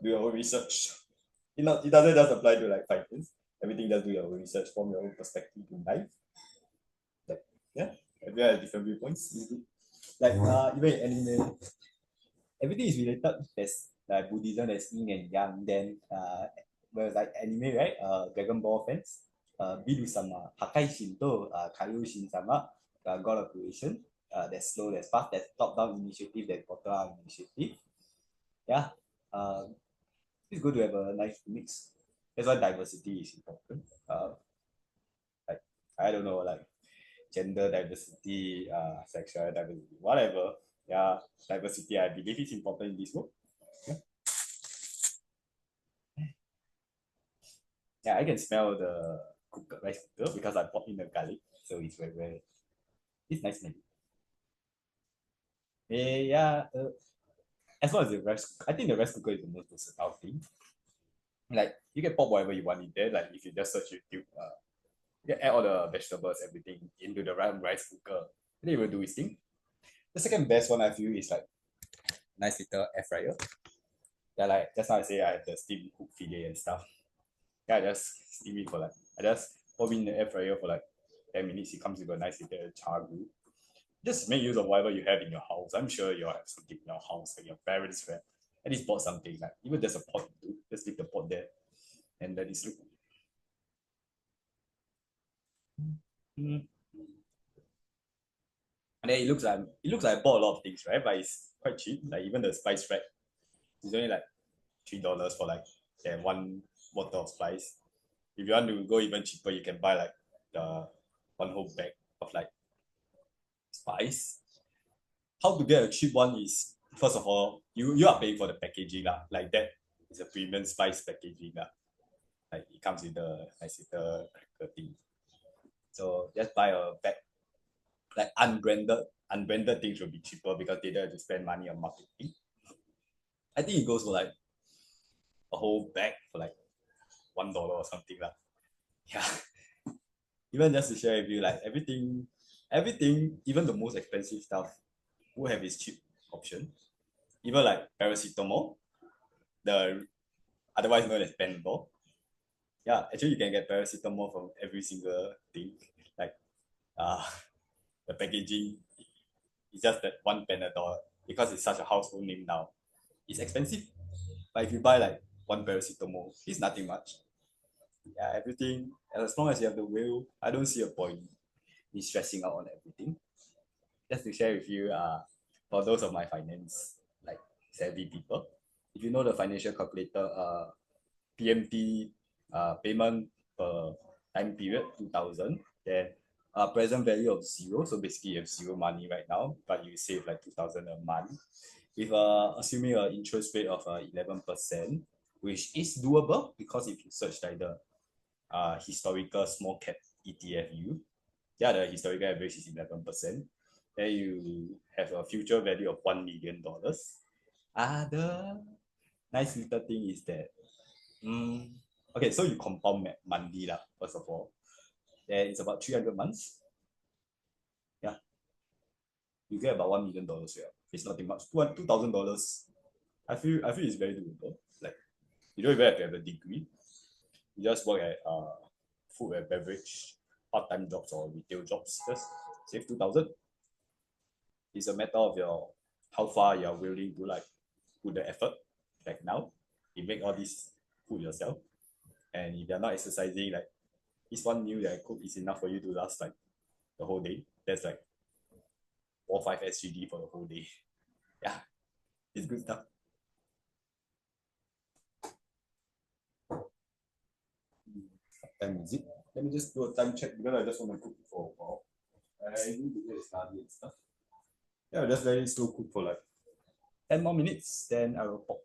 do your own research. It doesn't just apply to like finance. Everything does do your own research from your own perspective in life. Like yeah, everyone has different viewpoints. Like even in anime, everything is related. There's like Buddhism, there's yin and yang. Then whereas like anime, right? Dragon Ball fans, Bidu sama, Hakai Shinto, Kaio Shin sama, God of Creation. There's slow, there's fast, there's top-down initiative, there's bottom-up initiative. Yeah. It's good to have a nice mix. That's why diversity is important. Like I don't know, like gender diversity, sexual diversity, whatever. Yeah, diversity, I believe is important in this world. Yeah, I can smell the rice cooker because I put in the garlic, so it's very, very, it's nice maybe. Yeah, as long as the rice, I think the rice cooker is the most versatile thing. Like you can pop whatever you want in there. Like if you just search YouTube, you can add all the vegetables, everything into the rice cooker. And then it will do its thing. The second best one I feel is like nice little air fryer. Yeah, like just now I say I have the steam cook filet and stuff. Yeah, I just steam it for like I just pop in the air fryer for like 10 minutes. It comes with a nice little char grill. Just make use of whatever you have in your house. I'm sure you have something in your house, like your parents have at least bought something. Like even there's a pot, just leave the pot there, and let it look. Mm. And then it looks like I bought a lot of things, right? But it's quite cheap. Like even the spice rack, it's only like $3 for like one bottle of spice. If you want to go even cheaper, you can buy like the one whole bag of like spice. how to get a cheap one is, first of all, you are paying for the packaging lah. Like that is a premium spice packaging lah. Like it comes with the nice little cracker thing. So just buy a bag. Like unbranded things will be cheaper because they don't have to spend money on marketing. I think it goes for like a whole bag for like $1 or something lah. Yeah. Even just to share with you, like everything, even the most expensive stuff will have its cheap option. Even like paracetamol, the otherwise known as Panadol. Yeah, actually you can get paracetamol from every single thing. Like the packaging is just that one Panadol because it's such a household name now. It's expensive, but if you buy like one paracetamol, it's nothing much. Yeah, everything, as long as you have the will, I don't see a point in stressing out on everything. Just to share with you, for those of my finance like savvy people, if you know the financial calculator, PMT, payment per time period 2000, then present value of zero. So basically you have zero money right now, but you save like 2000 a month. With assuming an interest rate of 11%, which is doable because if you search like the historical small cap ETFU, yeah, the historical average is 11%. Then you have a future value of $1 million. The nice little thing is that, okay, so you compound monthly lah, first of all. Then it's about 300 months. Yeah, you get about $1 million. Yeah, it's nothing much. $2,000. I feel it's very doable. Like you don't even have to have a degree. You just work at food and beverage, part-time jobs or retail jobs. Just save 2,000. It's a matter of your how far you're willing to like put the effort. Like now, you make all this food yourself, and if you're not exercising, like this one meal that I cook is enough for you to last like the whole day. That's like 4 or 5 SGD for the whole day. Yeah, it's good stuff. Time is it? Let me just do a time check because I just want to cook for a while. I need to get study and stuff. Yeah, just let it slow cook for like 10 more minutes, then I will pop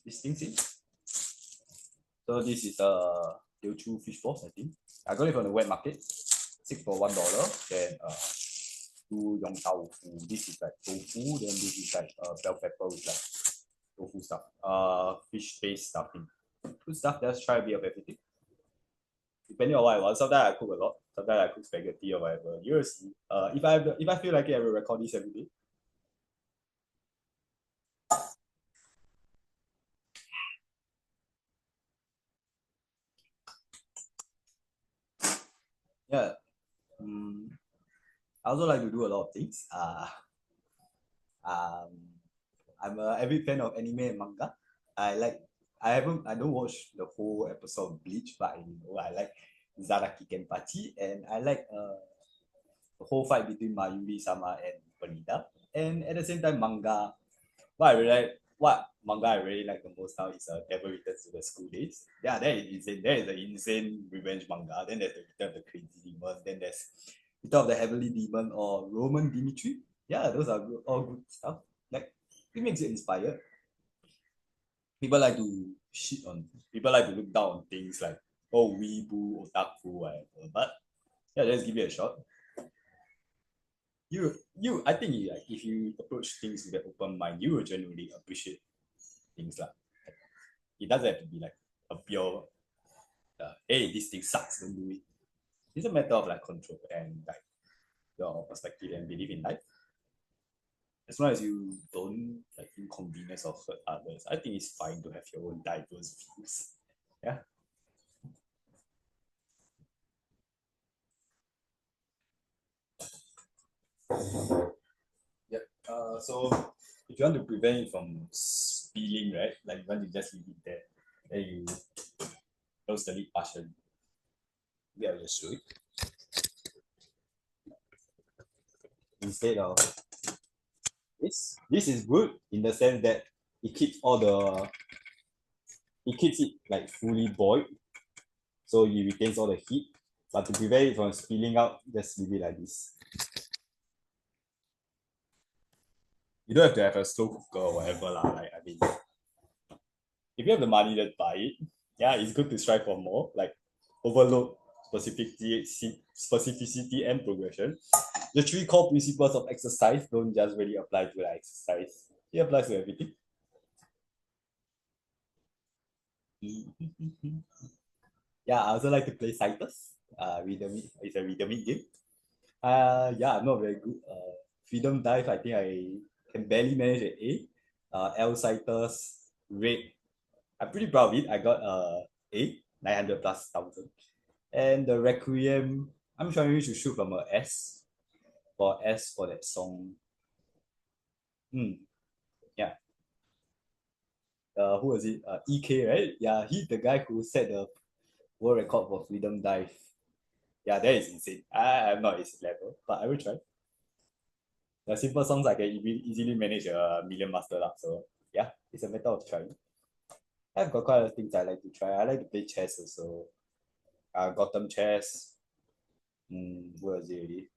these things in. So this is Teochew fish balls, I think. I got it from the wet market. 6 for $1. Then two yong tau fu. This is like tofu. Then this is like bell pepper with like tofu stuff. Fish paste stuffing. Good stuff. Just try a bit of everything. Depending on what I want. Sometimes I cook a lot. Sometimes I cook spaghetti or whatever. You will see. If I feel like it, I will record this every day. Yeah. I also like to do a lot of things. I'm a avid fan of anime and manga. I don't watch the whole episode of Bleach, but I like Zaraki Kenpachi, and I like the whole fight between Mayuri-sama and Pernida. And at the same time, manga. What manga I really like the most now is Devil Returns to the School Days. Yeah, that is insane. There is an insane revenge manga. Then there's the Return of the Crazy Demon. Then there's Return of the Heavenly Demon or Roman Dimitri. Yeah, those are all good stuff. Like it makes you inspired. People like to people like to look down on things like weeboo, otaku, whatever. But yeah, just give it a shot. I think like, if you approach things with an open mind, you will genuinely appreciate things like it doesn't have to be like a pure hey, this thing sucks, don't do it. It's a matter of like control and like your perspective and belief in life. As long as you don't like inconvenience or hurt others, I think it's fine to have your own diverse views. Yeah. Yep. So if you want to prevent it from spilling, right? Like you want to just leave it there, then you close the lid partially. Yeah, just show it. Instead of this is good in the sense that it keeps it like fully boiled, so it retains all the heat. But to prevent it from spilling out, just leave it like this. you don't have to have a slow cooker or whatever lah. Like I mean, if you have the money, then buy it. Yeah, it's good to strive for more. Like overload specificity and progression. The three core principles of exercise don't just really apply to like exercise. It applies to everything. Yeah, I also like to play Cytus. It's a rhythmic game. Yeah, I'm not very good. Freedom Dive, I think I can barely manage an A. L Cytus, Raid, I'm pretty proud of it. I got A, 900 plus thousand. And the Requiem, I'm trying to shoot from a S for that song. Yeah. Who was it? EK, right? Yeah, he's the guy who set the world record for Freedom Dive. Yeah, that is insane. I'm not his level, but I will try. The simple songs I can easily manage a million master lah. So yeah, it's a matter of trying. I've got quite a lot of things I like to try. I like to play chess also. Gotham chess. Where is it already?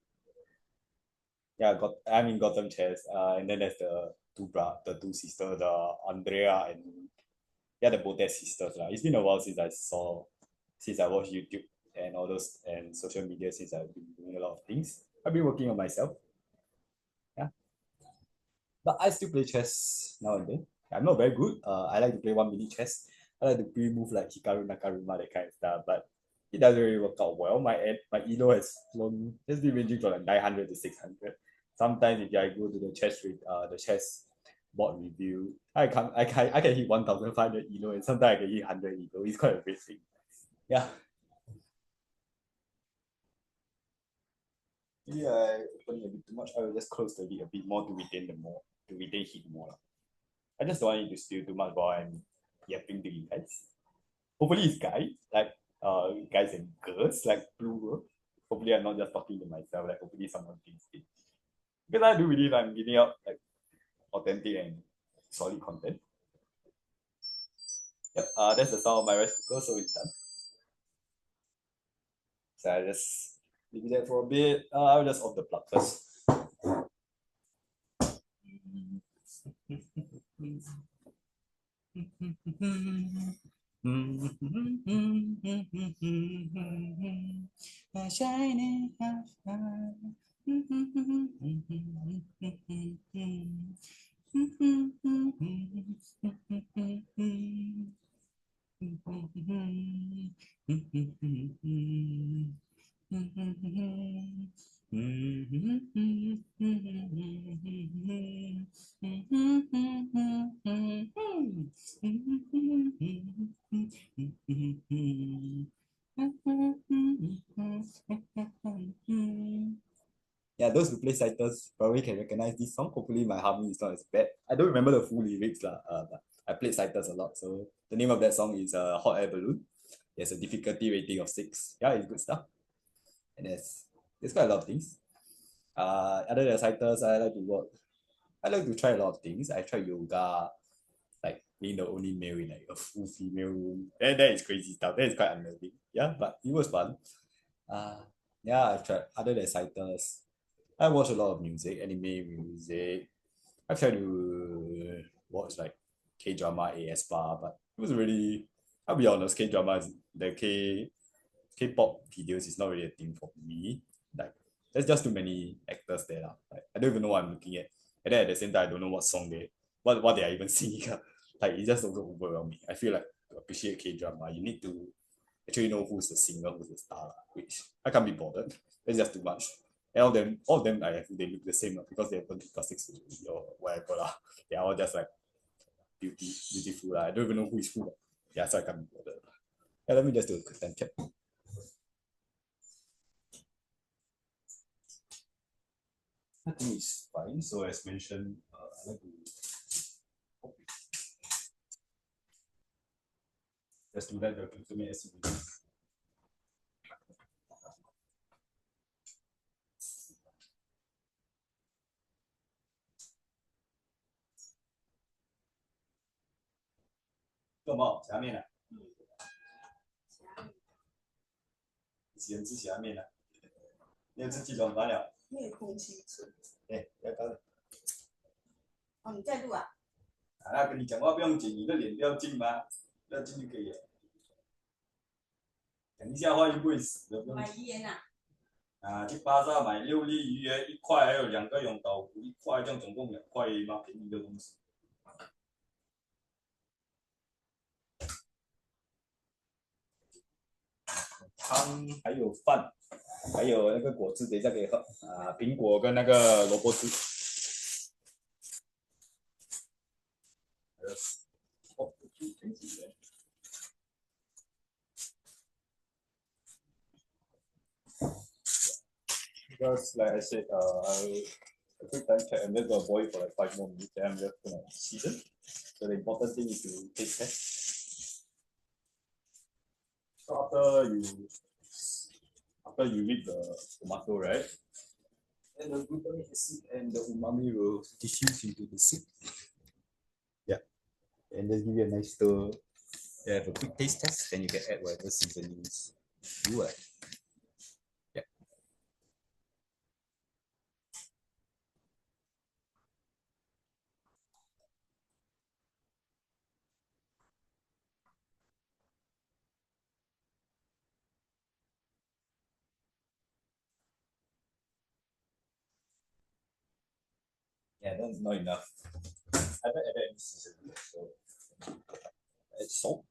Yeah, I'm in Gotham chess. And then there's the two sisters, the Andrea and yeah, the Botes sisters lah. It's been a while since I watched YouTube and all those and social media since I've been doing a lot of things. I've been working on myself. Yeah, but I still play chess now and then. I'm not very good. I like to play 1 minute chess. I like to pre-move like Hikaru Nakaruma, that kind of stuff, but it doesn't really work out well. My elo has been ranging from like 900 to 600. Sometimes if I go to the chess board review, I can hit 1,500 elo, and sometimes I can hit 100 elo. It's quite a big thing. Yeah. Maybe I open it a bit too much. I will just close the lid a bit more to retain heat more. I just don't want it to steal too much while I'm yapping to you guys. Hopefully it's guys and girls, like plural. Hopefully I'm not just talking to myself, like hopefully someone thinks it. Because I do believe I'm giving out like authentic and solid content. Yep, that's the sound of my rice cooker, so it's done. So I just leave it there for a bit. I'll just off the plug first. Shining Yeah, those who play Cytus probably can recognize this song. Hopefully my harmony is not as bad. I don't remember the full lyrics lah, but I played Cytus a lot. So the name of that song is Hot Air Balloon. There's a difficulty rating of 6. Yeah, it's good stuff. And there's quite a lot of things. Other than Cytus, I like to try a lot of things. I tried yoga, like being the only male in like a full female room. That is crazy stuff. That is quite unnerving. Yeah, but it was fun. Yeah, I tried other than Cytus. I watch a lot of music, anime music. I tried to watch like K drama, AS bar, but it was really. I'll be honest, K drama the K-pop videos is not really a thing for me. Like there's just too many actors there lah. Like I don't even know what I'm looking at, and then at the same time I don't know what they are even singing. Like it's just also overwhelming. I feel like to appreciate K drama, you need to actually know who's the singer, who's the star, which I can't be bothered. It's just too much. And all of them, they look the same because they have done plastic surgery or whatever lah. They are all just like beautiful lah. I don't even know who is who. Yeah, so I can't be bothered. Yeah, let me just do a quick time check. I think it's fine. So as mentioned, I like to just do that the ultimate SCP.干嘛？下面呢？先吃下面呢？你要吃几种饭了？夜空青春。哎，要搞。哦，你在录啊？那跟你讲话不用紧，你的脸不要近吗？不要近就可以了。等一下话又不会死的，不用买紧。鱼盐啊？去巴萨买6粒鱼圆1块，还有2个永岛湖1块，这样总共2块嘛，便宜的东西。汤还有饭，还有那个果汁，等一下可以喝苹果跟那个萝卜汁。哦，挺挤的。Because like I said, a quick time check, I'm just gonna boil it for like 5 more minutes, then I'm just gonna season. So the important thing is to taste test. So after you read the tomato, right? And the glutamic acid and the umami will diffuse into the soup. Yeah. And just give you a nice stir. You have a quick taste test, then you can add whatever seasonings you like. Yeah. Yeah, that's not enough. I haven't added any seasoning, so add salt.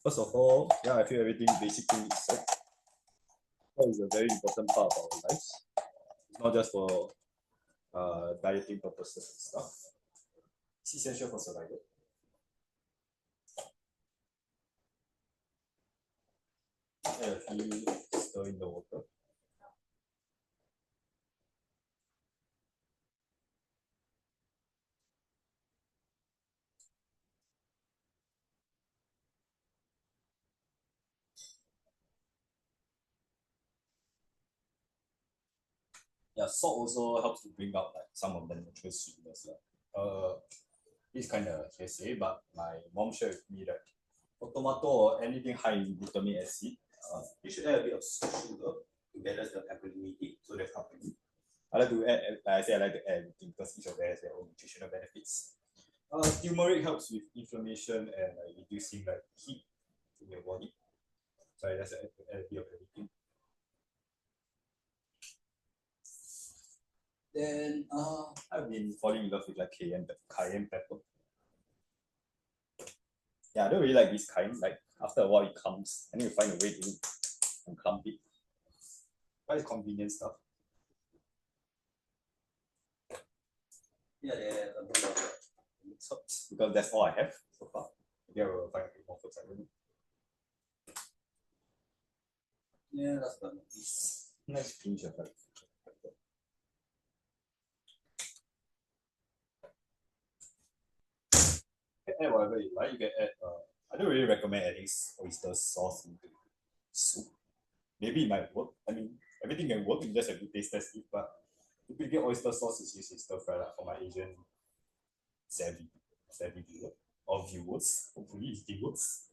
First of all, yeah, I feel everything basically is salt. Salt is a very important part of our lives. It's not just for dieting purposes and stuff. It's essential for survival. Add a few stir in the water. Yeah, salt also helps to bring out like some of the natural sweetness. This kind of hearsay, but my mom shared with me that for tomato or anything high in glutamic acid, you should add a bit of sugar to balance the alkalinity, so that's company. I like to add, like I said, I like to add everything because each of them has their own nutritional benefits. Turmeric helps with inflammation and reducing like heat in your body. So I just add a bit of everything. Then I've been falling in love with like cayenne pepper. Yeah, I don't really like this kind. Like after a while it comes. I need to find a way to unclump it. But it's convenient stuff. Yeah, a bit of herbs because that's all I have so far. Maybe I will find a bit more herbs. I don't know. Yeah, last but not least, nice pinch of like pepper. You can add whatever you like. You can add. I don't really recommend adding oyster sauce into soup. Maybe it might work. I mean, everything can work. You just have to taste test it. But typically, oyster sauce is used in stir fry for my Asian savvy viewer or viewers. Hopefully, it's viewers.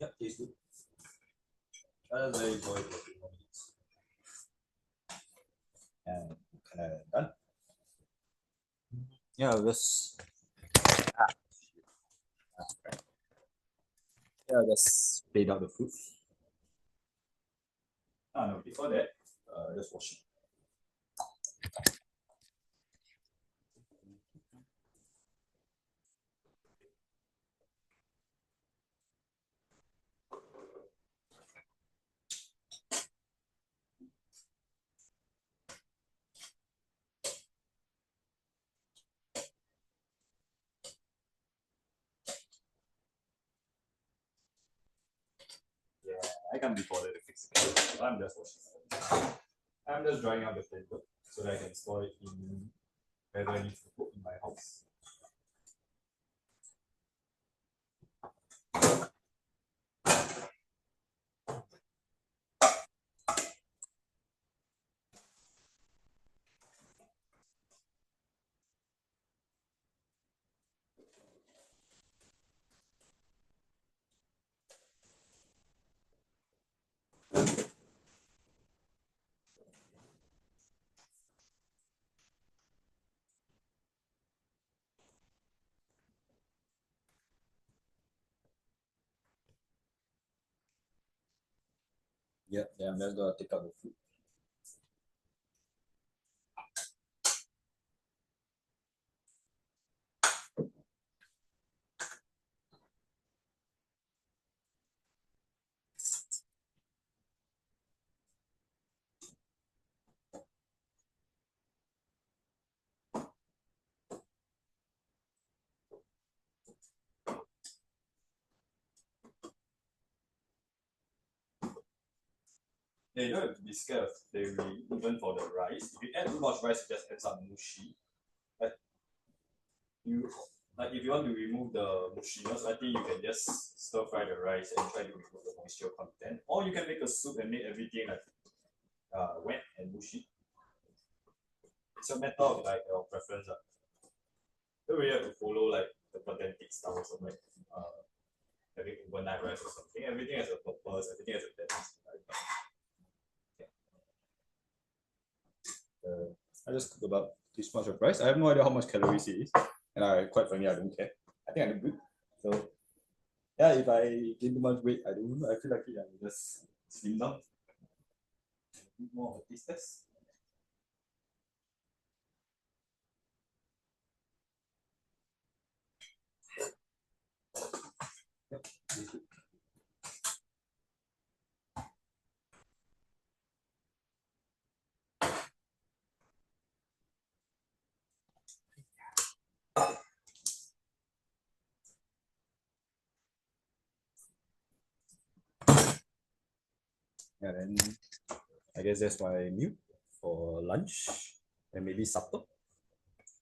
Yep, tastes good. I'll let it boil for a few more minutes. And kind of done. Yeah, just just fade out the food. No, before that, just wash it. Yeah, I can't be bothered to fix it. So I'm just washing it. I'm just drying out the flavor so that I can store it in wherever I need to put in my house. Yeah, then I'm just gonna take out the food. Yeah, you don't have to be scared of dairy, even for the rice. If you add too much rice, it just ends up mushy. Like you like if you want to remove the mushiness, I think you can just stir fry the rice and try to remove the moisture content. Or you can make a soup and make everything like wet and mushy. It's a matter of like your preference. Don't really have to follow like the pedantic style of like having overnight rice or something. Everything has a purpose, everything has a tendency. I just cook about this much of rice. I have no idea how much calories it is. And I quite frankly I don't care. I think I look good. So yeah, if I gain too much weight, I don't know. I feel like I will just slim down. Eat more of a taste test. Yep. And then I guess that's my meal for lunch and maybe supper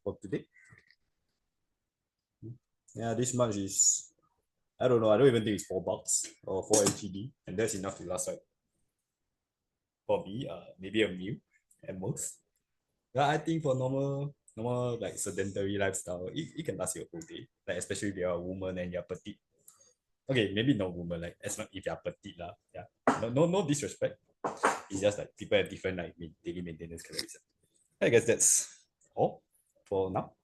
for today. Yeah, this much is I don't know. I don't even think it's $4 or 4 NTD, and that's enough to last like probably maybe a meal at most. Yeah, I think for normal like sedentary lifestyle, it can last you a whole day. Like especially if you're a woman and you're petite. Okay, maybe not woman, like as long if you're petite lah. Yeah. No disrespect. It's just like people have different like daily maintenance calories. I guess that's all for now.